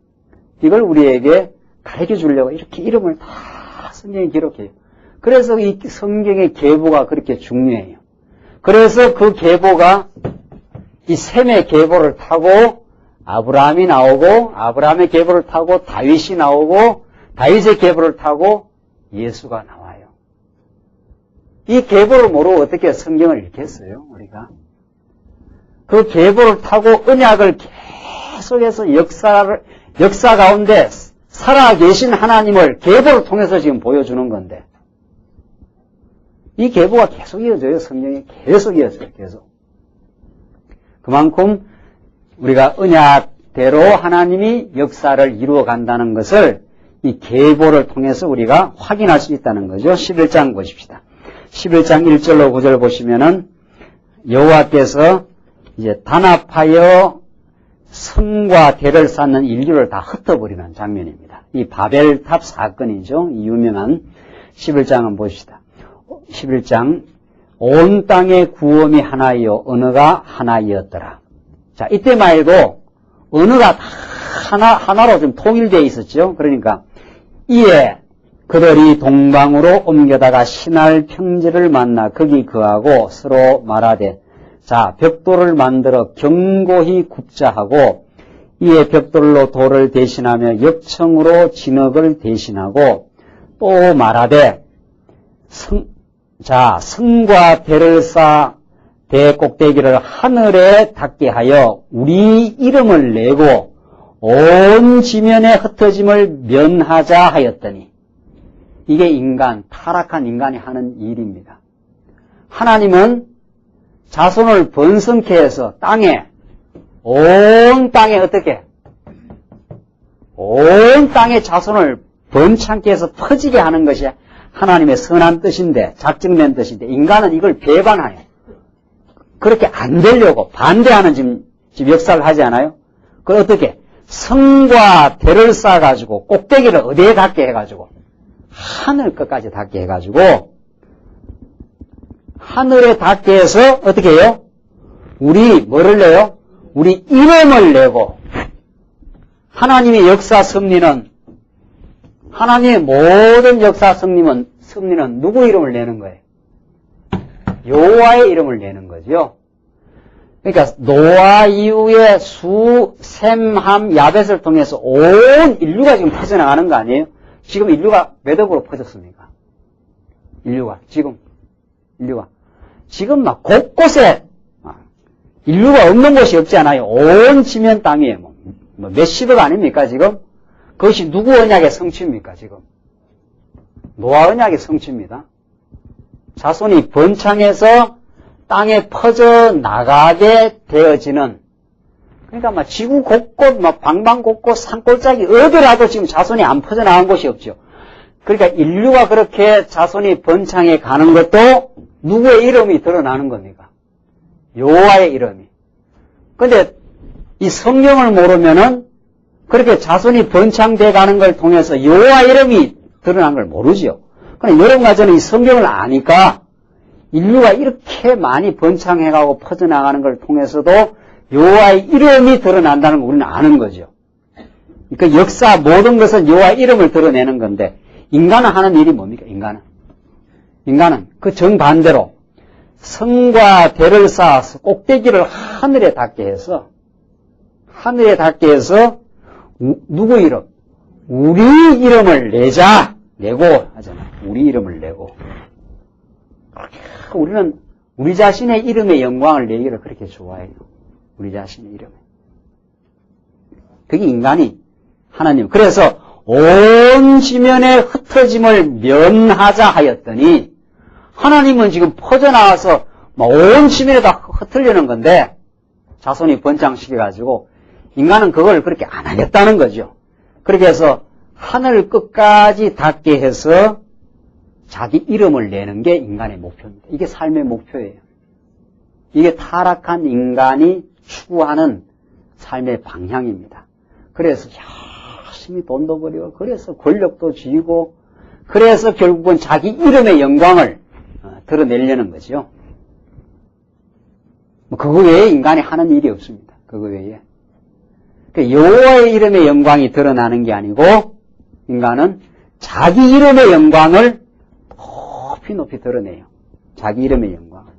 이걸 우리에게 가르쳐 주려고 이렇게 이름을 다 성경에 기록해요. 그래서 이 성경의 계보가 그렇게 중요해요. 그래서 그 계보가 이 셈의 계보를 타고 아브라함이 나오고 아브라함의 계보를 타고 다윗이 나오고 다윗의 계보를 타고 예수가 나와요. 이 계보를 모르고 어떻게 성경을 읽겠어요, 우리가? 그 계보를 타고 언약을 계속해서 역사 가운데 살아계신 하나님을 계보를 통해서 지금 보여주는 건데 이 계보가 계속 이어져요. 성경에 계속 이어져요. 계속. 그만큼 우리가 언약대로 하나님이 역사를 이루어 간다는 것을 이 계보를 통해서 우리가 확인할 수 있다는 거죠. 11장 보십시다. 11장 1절로 9절 보시면은 여호와께서 이제 단합하여 성과 대를 쌓는 인류를 다 흩어버리는 장면입니다. 이 바벨탑 사건이죠. 이 유명한 11장은 보십시다. 11장 온 땅의 구원이 하나이요 언어가 하나이었더라. 자, 이때만 해도 언어가 다 하나로 좀 통일되어 있었죠. 그러니까 이에 그들이 동방으로 옮겨다가 신할 평지를 만나 거기 거하고 서로 말하되 자, 벽돌을 만들어 견고히 굽자 하고 이에 벽돌로 돌을 대신하며 역청으로 진흙을 대신하고 또 말하되 성과 대를 쌓아 대 꼭대기를 하늘에 닿게 하여 우리 이름을 내고 온 지면의 흩어짐을 면하자 하였더니 이게 타락한 인간이 하는 일입니다. 하나님은 자손을 번성케 해서 온 땅에 어떻게? 온 땅에 자손을 번창케 해서 퍼지게 하는 것이 하나님의 선한 뜻인데, 작정된 뜻인데, 인간은 이걸 배반해요. 그렇게 안 되려고 반대하는 지금 역사를 하지 않아요? 그걸 어떻게? 성과 대를 쌓아가지고 꼭대기를 어디에 닿게 해가지고 하늘 끝까지 닿게 해가지고 하늘에 닿게 해서 어떻게 해요? 우리 뭐를 내요? 우리 이름을 내고 하나님의 역사 섭리는 하나님의 모든 역사 섭리는 누구 이름을 내는 거예요? 여호와의 이름을 내는 거죠. 그러니까 노아 이후에 셈, 함, 야벳을 통해서 온 인류가 지금 퍼져나가는 거 아니에요? 지금 인류가 몇 억으로 퍼졌습니까? 지금 막 곳곳에 인류가 없는 곳이 없지 않아요. 온 지면 땅이에요. 몇십억 아닙니까 지금? 그것이 누구 언약의 성취입니까 지금? 노아 언약의 성취입니다. 자손이 번창해서 땅에 퍼져나가게 되어지는, 그러니까 막 지구 곳곳, 막 방방 곳곳, 산골짜기 어디라도 지금 자손이 안 퍼져나간 곳이 없죠. 그러니까 인류가 그렇게 자손이 번창해 가는 것도 누구의 이름이 드러나는 겁니까? 여호와의 이름이. 근데 이 성경을 모르면은 그렇게 자손이 번창돼 가는 걸 통해서 여호와 이름이 드러난 걸 모르죠. 그러나 여러분과 저는 이 성경을 아니까 인류가 이렇게 많이 번창해가고 퍼져나가는 걸 통해서도 여호와의 이름이 드러난다는 걸 우리는 아는 거죠. 그러니까 역사 모든 것은 여호와의 이름을 드러내는 건데 인간은 하는 일이 뭡니까? 인간은 그 정반대로 성과 대를 쌓아서 꼭대기를 하늘에 닿게 해서 누구 이름? 우리 이름을 내고 하잖아요. 우리 이름을 내고. 우리는 우리 자신의 이름의 영광을 내기를 그렇게 좋아해요. 우리 자신의 이름에. 그게 인간이 하나님. 그래서 온 지면의 흩어짐을 면하자 하였더니 하나님은 지금 퍼져나와서 온 지면에 다 흩으려는 건데 자손이 번창시켜가지고 인간은 그걸 그렇게 안 하겠다는 거죠. 그렇게 해서 하늘 끝까지 닿게 해서 자기 이름을 내는 게 인간의 목표입니다. 이게 삶의 목표예요. 이게 타락한 인간이 추구하는 삶의 방향입니다. 그래서 열심히 돈도 벌이고 그래서 권력도 쥐고 그래서 결국은 자기 이름의 영광을 드러내려는 거죠. 그거 외에 인간이 하는 일이 없습니다. 그거 외에. 여호와의 이름의 영광이 드러나는 게 아니고 인간은 자기 이름의 영광을 높이 드러내요. 자기 이름의 영광을.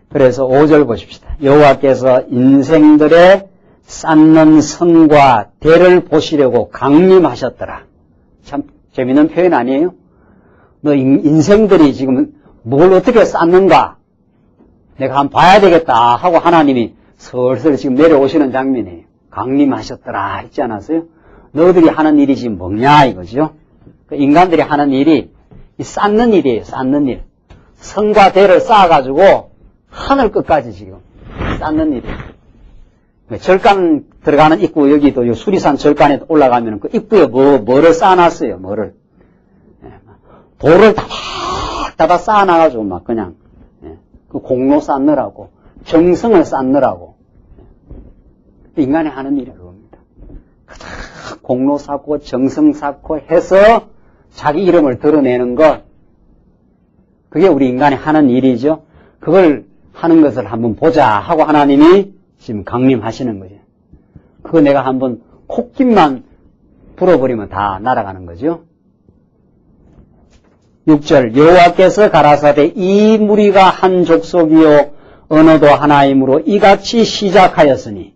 그래서 5절 보십시다. 여호와께서 인생들의 쌓는 성과 대를 보시려고 강림하셨더라. 참 재미있는 표현 아니에요? 너 인생들이 지금 뭘 어떻게 쌓는가? 내가 한번 봐야 되겠다 하고 하나님이 슬슬 지금 내려오시는 장면이에요. 강림하셨더라 했지 않았어요? 너희들이 하는 일이 지금 뭐냐 이거죠. 인간들이 하는 일이 쌓는 일이에요. 쌓는 일. 성과 대를 쌓아가지고 하늘 끝까지 지금 쌓는 일이에요. 절간 들어가는 입구 여기도 수리산 절간에 올라가면 그 입구에 뭐를 쌓아놨어요. 뭐를 돌을 다닥다닥 쌓아놔가지고 막 그냥 그 공로 쌓느라고 정성을 쌓느라고 인간이 하는 일이 그겁니다. 공로 쌓고 정성 쌓고 해서 자기 이름을 드러내는 것, 그게 우리 인간이 하는 일이죠. 그걸 하는 것을 한번 보자 하고 하나님이 지금 강림하시는 거죠. 그거 내가 한번 콧김만 불어버리면 다 날아가는 거죠. 6절 여호와께서 가라사대 이 무리가 한 족속이요 언어도 하나이므로 이같이 시작하였으니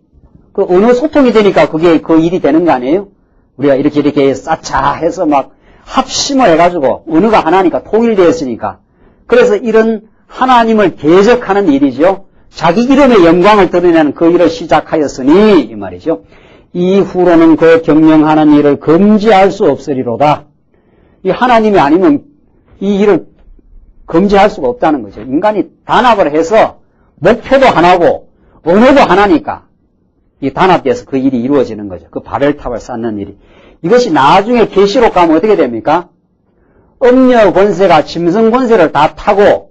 그 언어 소통이 되니까 그게 그 일이 되는 거 아니에요? 우리가 이렇게 쌓자 해서 막 합심을 해가지고 언어가 하나니까 통일되었으니까 그래서 이런 하나님을 대적하는 일이죠. 자기 이름의 영광을 드러내는 그 일을 시작하였으니 이 말이죠. 이후로는 그 경영하는 일을 금지할 수 없으리로다. 이 하나님이 아니면 이 일을 금지할 수가 없다는 거죠. 인간이 단합을 해서 목표도 하나고 언어도 하나니까 이 단합돼서 그 일이 이루어지는 거죠. 그 바벨탑을 쌓는 일이. 이것이 나중에 계시록 가면 어떻게 됩니까? 음녀 권세가 짐승 권세를 다 타고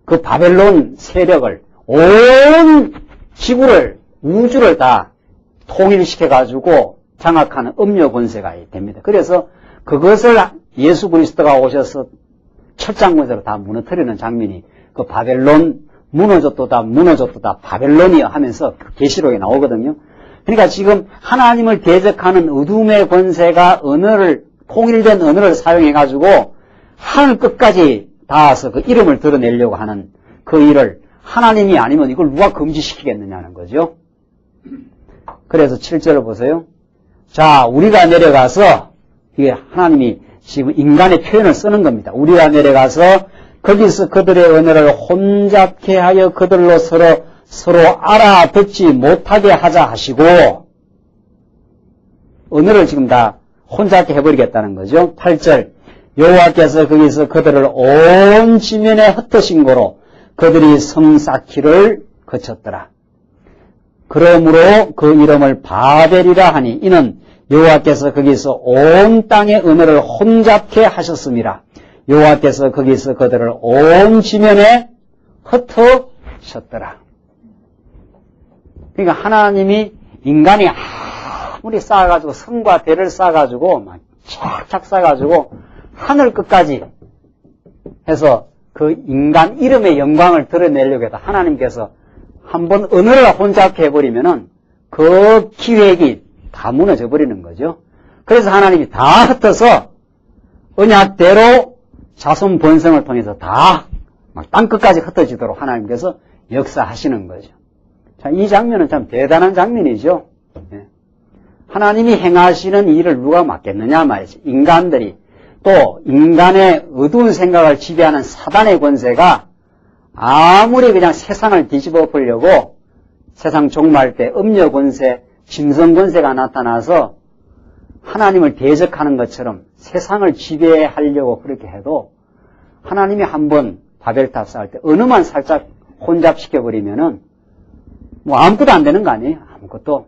그 바벨론 세력을 온 지구를 우주를 다 통일시켜가지고 장악하는 음녀 권세가 됩니다. 그래서 그것을 예수 그리스도가 오셔서 철장 권세로 다 무너뜨리는 장면이 그 바벨론 무너졌도다 바벨론이여 하면서 그 계시록에 나오거든요. 그러니까 지금 하나님을 대적하는 어둠의 권세가 언어를 통일된 언어를 사용해가지고 하늘 끝까지 닿아서 그 이름을 드러내려고 하는 그 일을 하나님이 아니면 이걸 누가 금지시키겠느냐는 거죠. 그래서 7절을 보세요. 자, 우리가 내려가서 이게 하나님이 지금 인간의 표현을 쓰는 겁니다. 우리가 내려가서 거기서 그들의 언어를 혼잡케 하여 그들로 서로 알아듣지 못하게 하자 하시고 언어를 지금 다 혼잡케 해버리겠다는 거죠. 8절 여호와께서 거기서 그들을 온 지면에 흩으신 거로 그들이 성 쌓기를 거쳤더라. 그러므로 그 이름을 바벨이라 하니 이는 여호와께서 거기서 온 땅의 언어를 혼잡케 하셨음이라. 여호와께서 거기서 그들을 온 지면에 흩으셨더라. 그러니까 하나님이 인간이 아무리 쌓아가지고 성과 대를 쌓아가지고 막 착착 쌓아가지고 하늘 끝까지 해서 그 인간 이름의 영광을 드러내려고 해도 하나님께서 한번 언어를 혼잡케 해버리면은 그 기획이 다 무너져 버리는 거죠. 그래서 하나님이 다 흩어서 언약대로 자손 번성을 통해서 다 막 땅끝까지 흩어지도록 하나님께서 역사하시는 거죠. 자, 이 장면은 참 대단한 장면이죠. 하나님이 행하시는 일을 누가 맡겠느냐 말이죠. 인간들이 또 인간의 어두운 생각을 지배하는 사단의 권세가 아무리 그냥 세상을 뒤집어 엎으려고 세상 종말 때 음녀 권세, 짐승 권세가 나타나서 하나님을 대적하는 것처럼 세상을 지배하려고 그렇게 해도 하나님이 한번 바벨탑 쌓을 때 언어만 살짝 혼잡시켜버리면은 뭐 아무것도 안 되는 거 아니에요? 아무것도.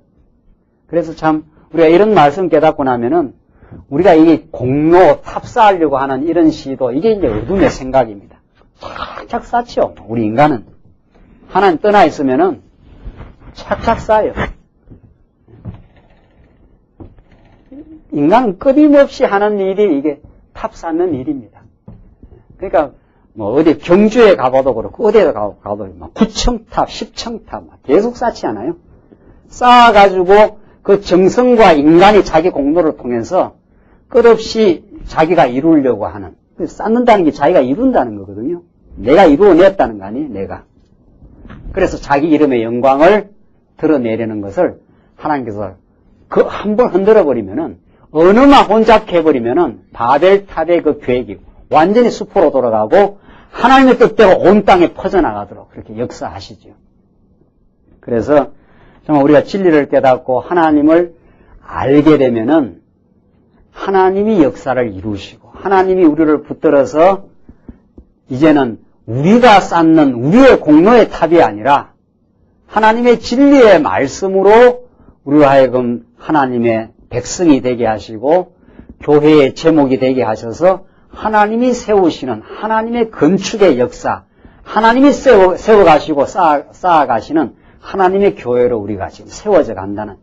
그래서 참 우리가 이런 말씀 깨닫고 나면은 우리가 이 공로 탑 쌓으려고 하는 이런 시도 이게 이제 어둠의 생각입니다. 착착 쌓죠. 우리 인간은 하나님 떠나 있으면은 착착 쌓여요. 인간은 끊임없이 하는 일이 이게 탑 쌓는 일입니다. 그러니까 뭐 어디 경주에 가봐도 그렇고 어디에 가도 막 9층탑, 10층탑 막 계속 쌓지 않아요? 쌓아가지고 그 정성과 인간이 자기 공로를 통해서 끝없이 자기가 이루려고 하는, 쌓는다는 게 자기가 이룬다는 거거든요. 내가 이루어냈다는 거 아니에요, 내가. 그래서 자기 이름의 영광을 드러내려는 것을 하나님께서 그 한 번 흔들어버리면은, 언어만 혼잡해 해버리면은 바벨탑의 그 계획이 완전히 수포로 돌아가고 하나님의 뜻대로 온 땅에 퍼져나가도록 그렇게 역사하시죠. 그래서 정말 우리가 진리를 깨닫고 하나님을 알게 되면은 하나님이 역사를 이루시고 하나님이 우리를 붙들어서 이제는 우리가 쌓는 우리의 공로의 탑이 아니라 하나님의 진리의 말씀으로 우리로 하여금 하나님의 백성이 되게 하시고 교회의 제목이 되게 하셔서 하나님이 세우시는 하나님의 건축의 역사, 하나님이 세워가시고 쌓아가시는 하나님의 교회로 우리가 지금 세워져 간다는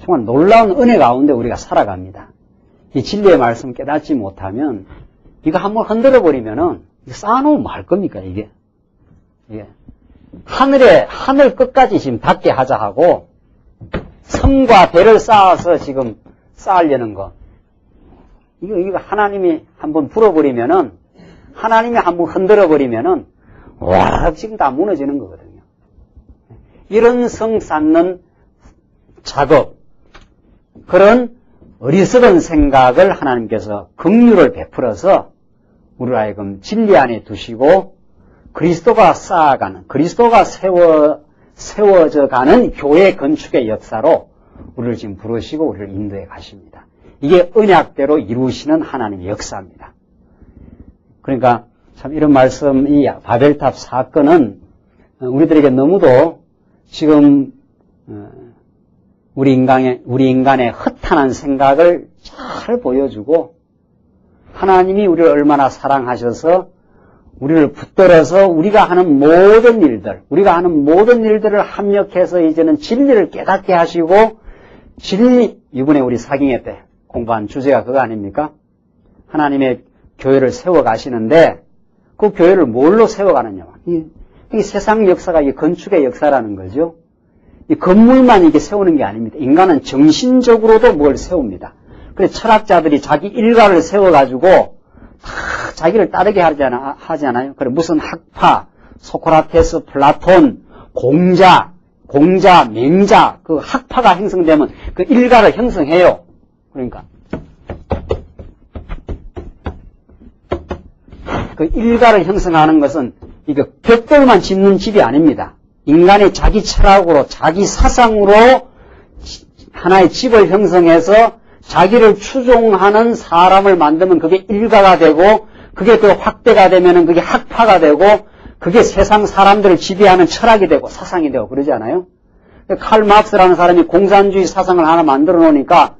정말 놀라운 은혜 가운데 우리가 살아갑니다. 이 진리의 말씀 깨닫지 못하면 이거 한번 흔들어버리면은 쌓아놓으면 뭐 할 겁니까 이게? 하늘 끝까지 지금 닿게 하자 하고 성과 배를 쌓아서 지금 쌓으려는 거. 이거 하나님이 한번 불어버리면은, 하나님이 한번 흔들어버리면은, 와, 지금 다 무너지는 거거든요. 이런 성 쌓는 작업, 그런 어리석은 생각을 하나님께서 긍휼을 베풀어서 우리를 하여금 진리 안에 두시고 그리스도가 쌓아가는, 그리스도가 세워져 가는 교회 건축의 역사로 우리를 지금 부르시고 우리를 인도해 가십니다. 이게 언약대로 이루시는 하나님의 역사입니다. 그러니까 참 이런 말씀, 이 바벨탑 사건은 우리들에게 너무도 지금 우리 인간의 허탄한 생각을 잘 보여주고 하나님이 우리를 얼마나 사랑하셔서 우리를 붙들어서 우리가 하는 모든 일들을 합력해서 이제는 진리를 깨닫게 하시고 이번에 우리 사경회 때 공부한 주제가 그거 아닙니까? 하나님의 교회를 세워가시는데 그 교회를 뭘로 세워가느냐. 이 세상 역사가 이 건축의 역사라는 거죠. 이 건물만 이게 세우는 게 아닙니다. 인간은 정신적으로도 뭘 세웁니다. 그래서 철학자들이 자기 일가를 세워가지고 다 자기를 따르게 하지 않아요? 그래, 무슨 학파, 소크라테스, 플라톤, 공자, 맹자, 그 학파가 형성되면 그 일가를 형성해요. 그러니까. 그 일가를 형성하는 것은 이거 벽돌만 짓는 집이 아닙니다. 인간의 자기 철학으로, 자기 사상으로 하나의 집을 형성해서 자기를 추종하는 사람을 만들면 그게 일가가 되고, 그게 또 확대가 되면은 그게 학파가 되고, 그게 세상 사람들을 지배하는 철학이 되고 사상이 되고 그러지 않아요? 칼 마르크스라는 사람이 공산주의 사상을 하나 만들어 놓으니까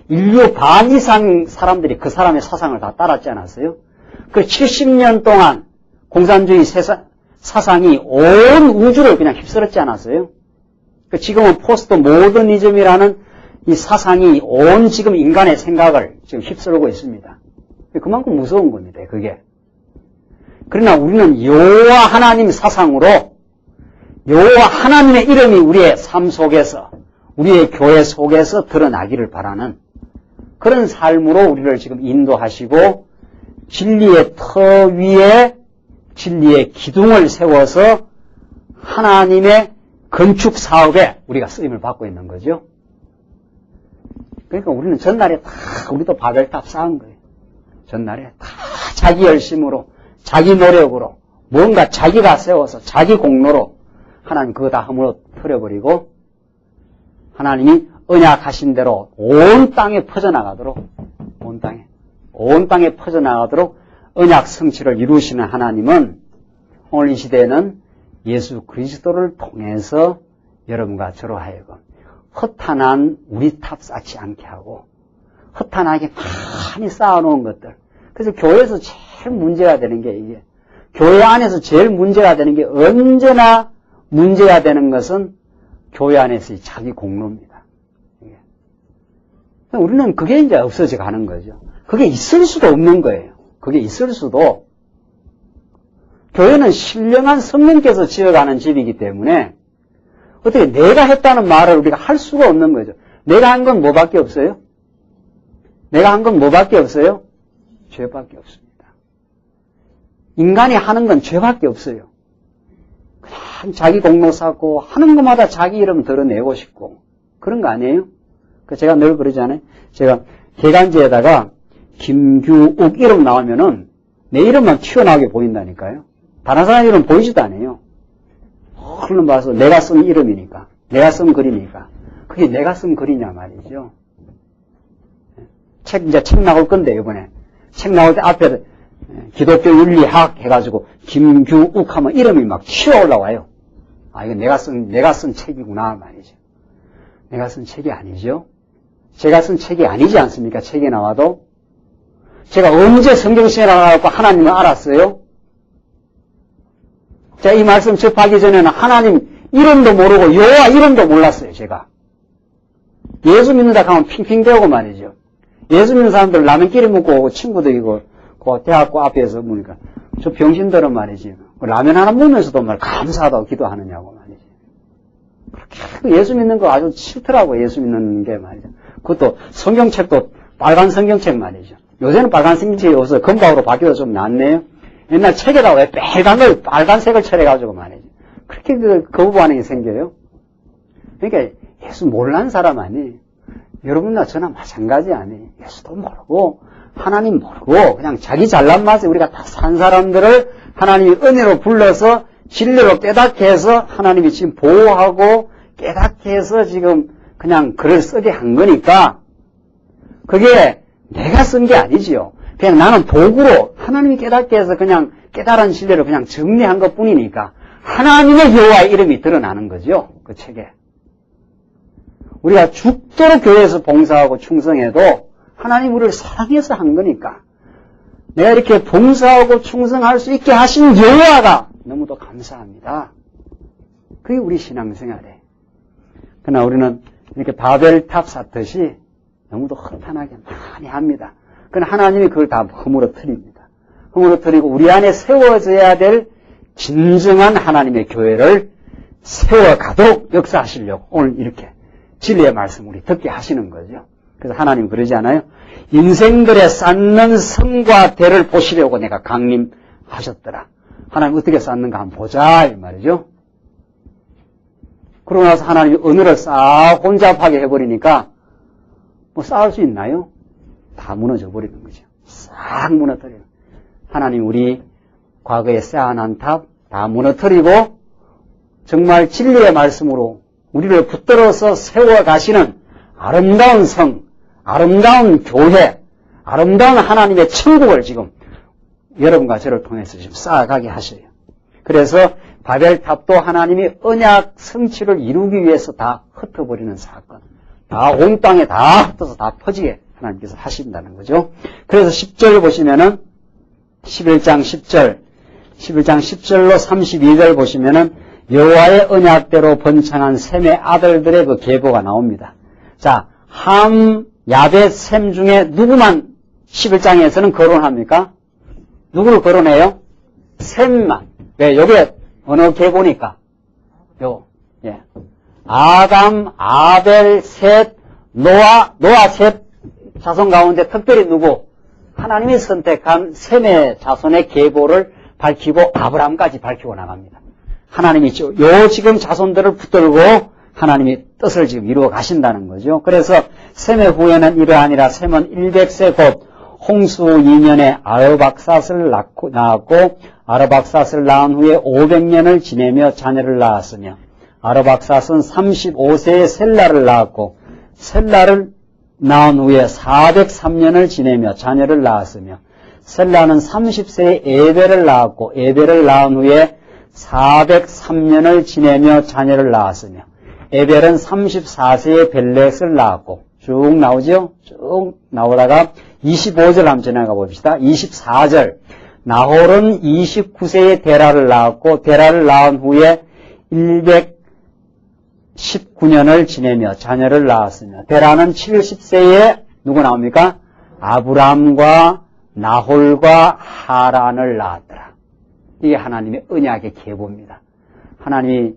인류 반 이상 사람들이 그 사람의 사상을 다 따랐지 않았어요? 그 70년 동안 공산주의 사상이 온 우주를 그냥 휩쓸었지 않았어요? 지금은 포스트 모더니즘이라는 이 사상이 온 지금 인간의 생각을 지금 휩쓸고 있습니다. 그만큼 무서운 겁니다, 그게. 그러나 우리는 여호와 하나님 사상으로 여호와 하나님의 이름이 우리의 삶 속에서, 우리의 교회 속에서 드러나기를 바라는 그런 삶으로 우리를 지금 인도하시고 진리의 터 위에 진리의 기둥을 세워서 하나님의 건축 사업에 우리가 쓰임을 받고 있는 거죠. 그러니까 우리는 전날에 다 우리도 바벨탑 쌓은 거예요. 전날에 다 자기 열심으로, 자기 노력으로, 뭔가 자기가 세워서 자기 공로로 하나님 그거 다 허물어버리고 하나님이 언약하신 대로 온 땅에 퍼져나가도록, 온 땅에 퍼져나가도록 언약 성취를 이루시는 하나님은 오늘 이 시대에는 예수 그리스도를 통해서 여러분과 저로 하여금 허탄한 우리 탑 쌓지 않게 하고 허탄하게 많이 쌓아놓은 것들. 그래서 교회에서 제일 문제가 되는 게 이게, 교회 안에서 제일 문제가 되는 게, 언제나 문제가 되는 것은 교회 안에서의 자기 공로입니다. 우리는 그게 이제 없어져 가는 거죠. 그게 있을 수도 없는 거예요. 그게 있을 수도. 교회는 신령한 성령께서 지어가는 집이기 때문에 어떻게 내가 했다는 말을 우리가 할 수가 없는 거죠. 내가 한 건 뭐밖에 없어요? 내가 한 건 뭐밖에 없어요? 죄밖에 없습니다. 인간이 하는 건 죄밖에 없어요. 그냥 자기 공로 쌓고 하는 것마다 자기 이름 드러내고 싶고 그런 거 아니에요? 제가 늘 그러잖아요. 제가 개간지에다가 김규욱 이름 나오면은 내 이름만 튀어나오게 보인다니까요. 다른 사람 이름 보이지도 않아요. 얼른 봐서 내가 쓴 이름이니까, 내가 쓴 글이니까. 그게 내가 쓴 글이냐 말이죠. 이제 책 나올 건데, 이번에. 책 나올 때 앞에 기독교 윤리학 해가지고 김규욱 하면 이름이 막 튀어 올라와요. 아, 이거 내가 쓴 책이구나 말이죠. 내가 쓴 책이 아니죠. 제가 쓴 책이 아니지 않습니까? 책에 나와도. 제가 언제 성경시에 나와서 하나님을 알았어요? 제가 이 말씀 접하기 전에는 하나님 이름도 모르고 여호와 이름도 몰랐어요, 제가. 예수 믿는다 하면 핑핑대고 말이죠. 예수 믿는 사람들 라면 끼리 먹고 오고 친구들이고 그 대학교 앞에서 보니까 저 병신들은 말이지. 라면 하나 먹으면서도 말 감사하다고 기도하느냐고 말이지. 그렇게 예수 믿는 거 아주 싫더라고, 예수 믿는 게 말이죠. 그것도 성경책도 빨간 성경책 말이죠. 요새는 빨간 성경책이 없어서 검가으로 바뀌어서 좀 낫네요. 옛날 책에다 왜 빨간색을 칠해가지고 말이죠. 그렇게 거부 반응이 생겨요. 그러니까 예수 몰란 사람 아니. 여러분나 저나 마찬가지 아니. 예수도 모르고, 하나님 모르고, 그냥 자기 잘난 맛에 우리가 다 산 사람들을 하나님이 은혜로 불러서 진리로 깨닫게 해서 하나님이 지금 보호하고 깨닫게 해서 지금 그냥 글을 쓰게 한 거니까 그게 내가 쓴 게 아니지요. 그냥 나는 도구로 하나님이 깨닫게 해서 그냥 깨달은 진리를 그냥 정리한 것 뿐이니까 하나님의 여호와의 이름이 드러나는 거죠. 그 책에. 우리가 죽도록 교회에서 봉사하고 충성해도 하나님 우리를 사랑해서 한 거니까 내가 이렇게 봉사하고 충성할 수 있게 하신 여호와가 너무도 감사합니다. 그게 우리 신앙생활이에요. 그러나 우리는 이렇게 바벨탑 쌓듯이 너무도 허탄하게 많이 합니다. 그러나 하나님이 그걸 다 허물어뜨립니다. 허물어뜨리고 우리 안에 세워져야 될 진정한 하나님의 교회를 세워가도록 역사하시려고 오늘 이렇게 진리의 말씀 우리 듣게 하시는 거죠. 그래서 하나님 그러지 않아요? 인생들의 쌓는 성과 대를 보시려고 내가 강림하셨더라. 하나님 어떻게 쌓는가 한번 보자 이 말이죠. 그러고 나서 하나님이 언어를 싹 혼잡하게 해버리니까 뭐 쌓을 수 있나요? 다 무너져 버리는 거죠. 싹 무너뜨려요. 하나님 우리 과거에 쌓아놓은 탑 다 무너뜨리고 정말 진리의 말씀으로 우리를 붙들어서 세워가시는 아름다운 성, 아름다운 교회, 아름다운 하나님의 천국을 지금 여러분과 저를 통해서 지금 쌓아가게 하셔요. 그래서 바벨탑도 하나님이 언약 성취를 이루기 위해서 다 흩어버리는 사건, 다 온 땅에 다 흩어서 다 퍼지게 하나님께서 하신다는 거죠. 그래서 10절 보시면은 11장 10절로 32절 보시면은 여호와의 언약대로 번창한 셈의 아들들의 그 계보가 나옵니다. 자, 함, 야벳, 셈 중에 누구만 11장에서는 거론합니까? 누구를 거론해요? 셈만. 왜? 요게 어느 계보니까? 예. 아담, 아벨, 셋, 노아, 셋 자손 가운데 특별히 누구? 하나님이 선택한 셈의 자손의 계보를 밝히고 아브라함까지 밝히고 나갑니다. 하나님이 요 지금 자손들을 붙들고 하나님이 뜻을 지금 이루어 가신다는 거죠. 그래서 셈의 후에는 이러하니라. 셈은 100세 곧 홍수 2년에 아르박삿을 낳았고 아르박삿을 낳은 후에 500년을 지내며 자녀를 낳았으며 아르박삿은 35세에 셀라를 낳았고 셀라를 낳은 후에 403년을 지내며 자녀를 낳았으며 셀라는 30세에 에벨을 낳았고 에벨을 낳은 후에 403년을 지내며 자녀를 낳았으며 에벨은 34세에 벨렛을 낳았고 쭉 나오죠? 쭉 나오다가 25절 한번 지나가 봅시다. 24절 나홀은 29세에 데라를 낳았고 데라를 낳은 후에 119년을 지내며 자녀를 낳았으며 데라는 70세에 누구 나옵니까? 아브람과 나홀과 하란을 낳았더라. 이게 하나님의 언약의 계보입니다. 하나님이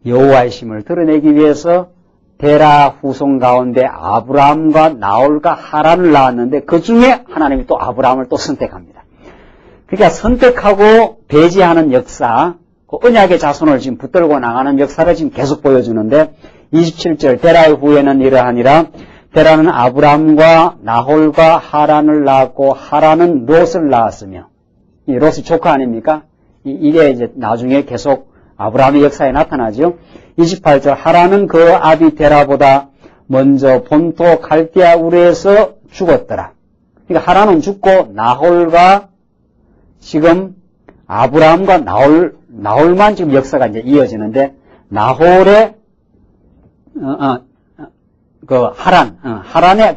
여호와의 심을 드러내기 위해서 데라 후손 가운데 아브라함과 나홀과 하란을 낳았는데 그 중에 하나님이 또 아브라함을 또 선택합니다. 그러니까 선택하고 배제하는 역사, 그 언약의 자손을 지금 붙들고 나가는 역사를 지금 계속 보여주는데 27절 데라의 후에는 이러하니라. 데라는 아브라함과 나홀과 하란을 낳았고 하란은 롯을 낳았으며 이 롯이 조카 아닙니까? 이게 이제 나중에 계속 아브라함의 역사에 나타나죠. 28절 하란은 그 아비 데라보다 먼저 본토 갈대아 우르에서 죽었더라. 그러니까 하란은 죽고 나홀과 지금 아브라함과 나홀만 지금 역사가 이제 이어지는데 나홀의 하란의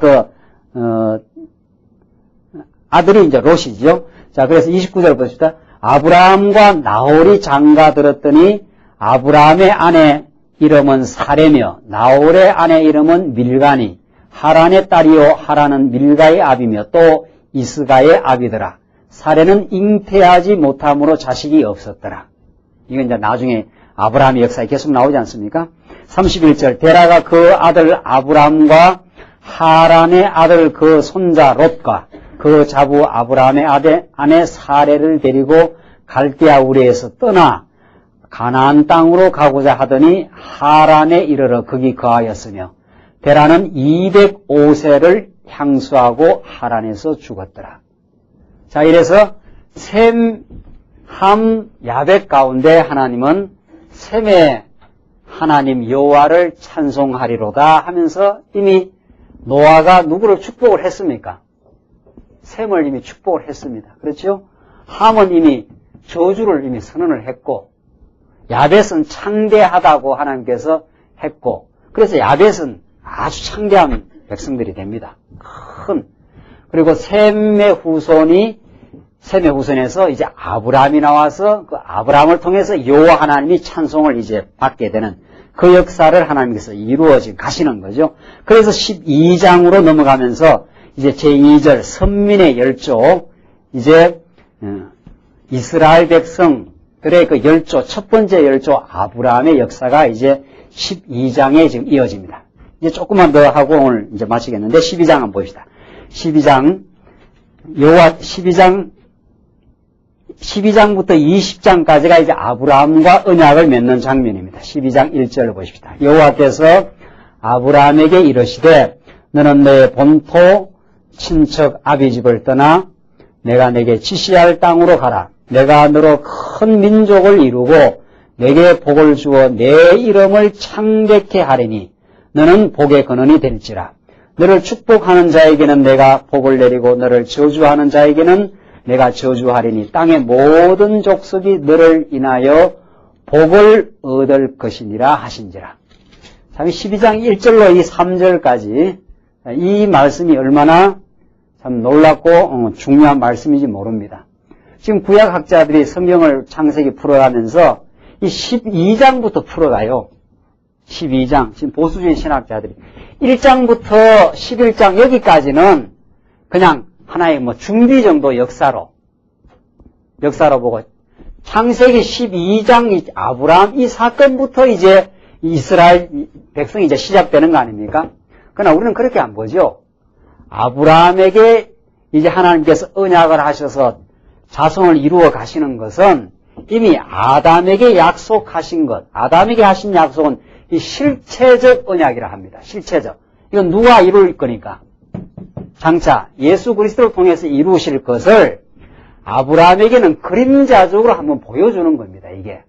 아들이 이제 롯이죠. 자, 그래서 29절 보십시다. 아브라함과 나홀이 장가 들었더니 아브라함의 아내 이름은 사레며 나홀의 아내 이름은 밀가니 하란의 딸이요 하란은 밀가의 아비며 또 이스가의 아비더라. 사레는 잉태하지 못함으로 자식이 없었더라. 이건 이제 나중에 아브라함의 역사에 계속 나오지 않습니까? 31절 데라가 그 아들 아브라함과 하란의 아들 그 손자 롯과 그 자부 아브라함의 아내 사레를 데리고 갈대아 우르에서 떠나 가나안 땅으로 가고자 하더니 하란에 이르러 거기 거하였으며 데라는 205세를 향수하고 하란에서 죽었더라. 자, 이래서 셈, 함, 야벳 가운데 하나님은 셈의 하나님 여호와를 찬송하리로다 하면서 이미 노아가 누구를 축복을 했습니까? 셈을 이미 축복을 했습니다. 그렇죠? 함은 이미 저주를 이미 선언을 했고, 야벳은 창대하다고 하나님께서 했고, 그래서 야벳은 아주 창대한 백성들이 됩니다. 그리고 셈의 후손에서 이제 아브라함이 나와서 그 아브라함을 통해서 여호와 하나님이 찬송을 이제 받게 되는 그 역사를 하나님께서 이루어지 가시는 거죠. 그래서 12장으로 넘어가면서 이제 제2절 선민의 열조, 이제 이스라엘 백성들의 그 열조, 첫 번째 열조 아브라함의 역사가 이제 12장에 지금 이어집니다. 이제 조금만 더 하고 오늘 이제 마치겠는데 12장 한번 봅시다. 12장부터 20장까지가 이제 아브라함과 언약을 맺는 장면입니다. 12장 1절을 보십시다. 여호와께서 아브라함에게 이르시되 너는 너의 본토 친척 아비집을 떠나 내가 내게 지시할 땅으로 가라. 내가 너로 큰 민족을 이루고 내게 복을 주어 내 이름을 창대케 하리니 너는 복의 근원이 될지라. 너를 축복하는 자에게는 내가 복을 내리고 너를 저주하는 자에게는 내가 저주하리니 땅의 모든 족속이 너를 인하여 복을 얻을 것이니라 하신지라. 참 12장 1절로 이 3절까지 이 말씀이 얼마나 참 놀랍고 중요한 말씀인지 모릅니다. 지금 구약학자들이 성경을 창세기 풀어가면서 이 12장부터 풀어가요. 12장, 지금 보수주의 신학자들이 1장부터 11장 여기까지는 그냥 하나의 뭐 준비 정도 역사로 보고 창세기 12장 아브라함 이 사건부터 이제 이스라엘 백성이 이제 시작되는 거 아닙니까? 그러나 우리는 그렇게 안 보죠. 아브라함에게 이제 하나님께서 언약을 하셔서 자손을 이루어 가시는 것은 이미 아담에게 약속하신 것, 아담에게 하신 약속은 이 실체적 언약이라 합니다. 실체적. 이건 누가 이룰 거니까? 장차 예수 그리스도를 통해서 이루실 것을 아브라함에게는 그림자적으로 한번 보여주는 겁니다. 이게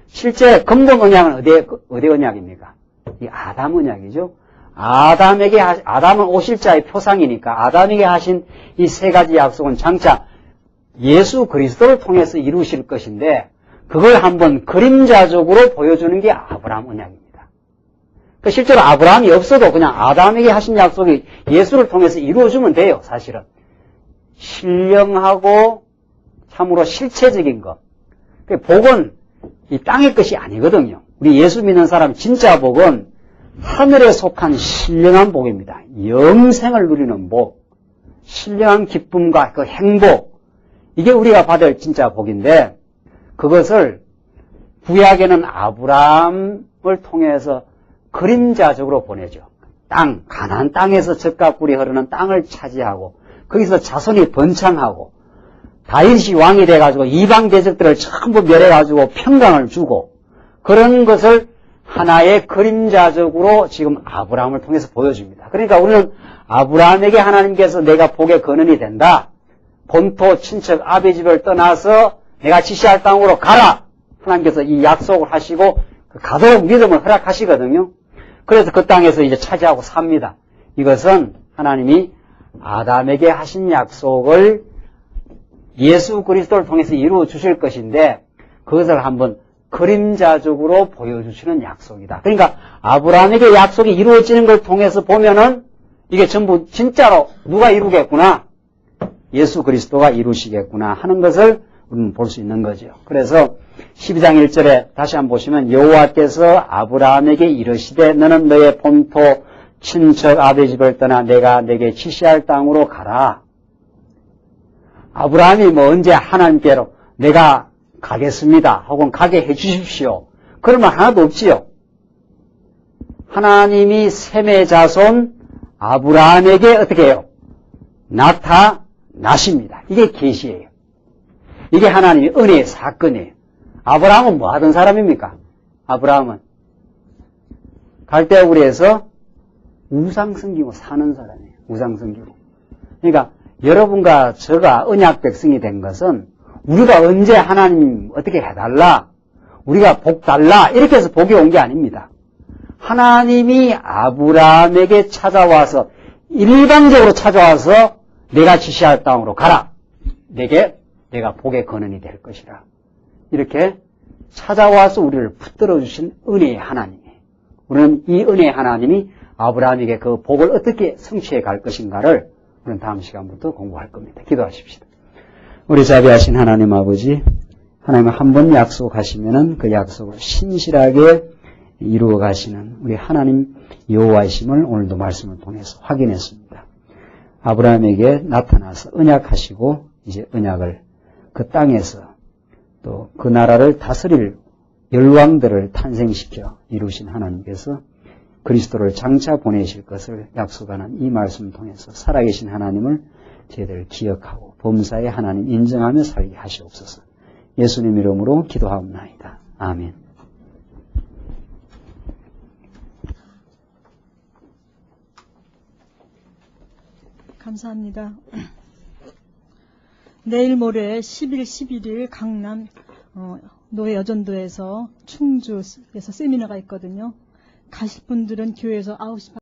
실제 근본 언약은 어디 언약입니까? 이 아담 언약이죠. 아담은 오실자의 표상이니까 아담에게 하신 이 세 가지 약속은 장차 예수 그리스도를 통해서 이루실 것인데 그걸 한번 그림자적으로 보여주는 게 아브라함 언약입니다. 실제로 아브라함이 없어도 그냥 아담에게 하신 약속이 예수를 통해서 이루어지면 돼요. 사실은 신령하고 참으로 실체적인 것. 복은 이 땅의 것이 아니거든요. 우리 예수 믿는 사람 진짜 복은 하늘에 속한 신령한 복입니다. 영생을 누리는 복, 신령한 기쁨과 그 행복, 이게 우리가 받을 진짜 복인데 그것을 구약에는 아브라함을 통해서 그림자적으로 보내죠. 가나안 땅에서 젖과 꿀이 흐르는 땅을 차지하고 거기서 자손이 번창하고 다윗이 왕이 돼가지고 이방 대적들을 전부 멸해가지고 평강을 주고 그런 것을 하나의 그림자적으로 지금 아브라함을 통해서 보여줍니다. 그러니까 우리는 아브라함에게 하나님께서 내가 복의 근원이 된다. 본토 친척 아비집을 떠나서 내가 지시할 땅으로 가라. 하나님께서 이 약속을 하시고 가도록 믿음을 허락하시거든요. 그래서 그 땅에서 이제 차지하고 삽니다. 이것은 하나님이 아담에게 하신 약속을 예수 그리스도를 통해서 이루어 주실 것인데 그것을 한번 그림자적으로 보여주시는 약속이다. 그러니까 아브라함에게 약속이 이루어지는 걸 통해서 보면은 이게 전부 진짜로 누가 이루겠구나, 예수 그리스도가 이루시겠구나 하는 것을 우리는 볼 수 있는 거죠. 그래서 12장 1절에 다시 한번 보시면 여호와께서 아브라함에게 이르시되 너는 너의 본토 친척 아비집을 떠나 내가 내게 지시할 땅으로 가라. 아브라함이 뭐 언제 하나님께로 내가 가겠습니다 혹은 가게 해주십시오 그런 말 하나도 없지요. 하나님이 셈의 자손 아브라함에게 어떻게 해요? 나십니다. 이게 계시예요. 이게 하나님의 은혜의 사건이에요. 아브라함은 뭐 하던 사람입니까? 아브라함은 갈대아우리에서 우상 섬기고 사는 사람이에요. 우상 섬기고. 그러니까 여러분과 저가 언약 백성이 된 것은 우리가 언제 하나님 어떻게 해달라, 우리가 복 달라 이렇게 해서 복이 온 게 아닙니다. 하나님이 아브라함에게 찾아와서 일방적으로 찾아와서 내가 지시할 땅으로 가라. 내가 복의 근원이 될 것이라. 이렇게 찾아와서 우리를 붙들어 주신 은혜의 하나님이에요. 우리는 이 은혜의 하나님이 아브라함에게 그 복을 어떻게 성취해 갈 것인가를 우리는 다음 시간부터 공부할 겁니다. 기도하십시다. 우리 자비하신 하나님 아버지, 하나님은 한 번 약속하시면은 그 약속을 신실하게 이루어 가시는 우리 하나님 여호와이심을 오늘도 말씀을 통해서 확인했습니다. 아브라함에게 나타나서 언약하시고 이제 언약을 그 땅에서 또 그 나라를 다스릴 열왕들을 탄생시켜 이루신 하나님께서 그리스도를 장차 보내실 것을 약속하는 이 말씀을 통해서 살아계신 하나님을 저희들 기억하고 범사의 하나님 인정하며 살게 하시옵소서. 예수님 이름으로 기도하옵나이다. 아멘. 감사합니다. 내일 모레 10일, 11일 강남 노예여전도에서 충주에서 세미나가 있거든요. 가실 분들은 교회에서 9시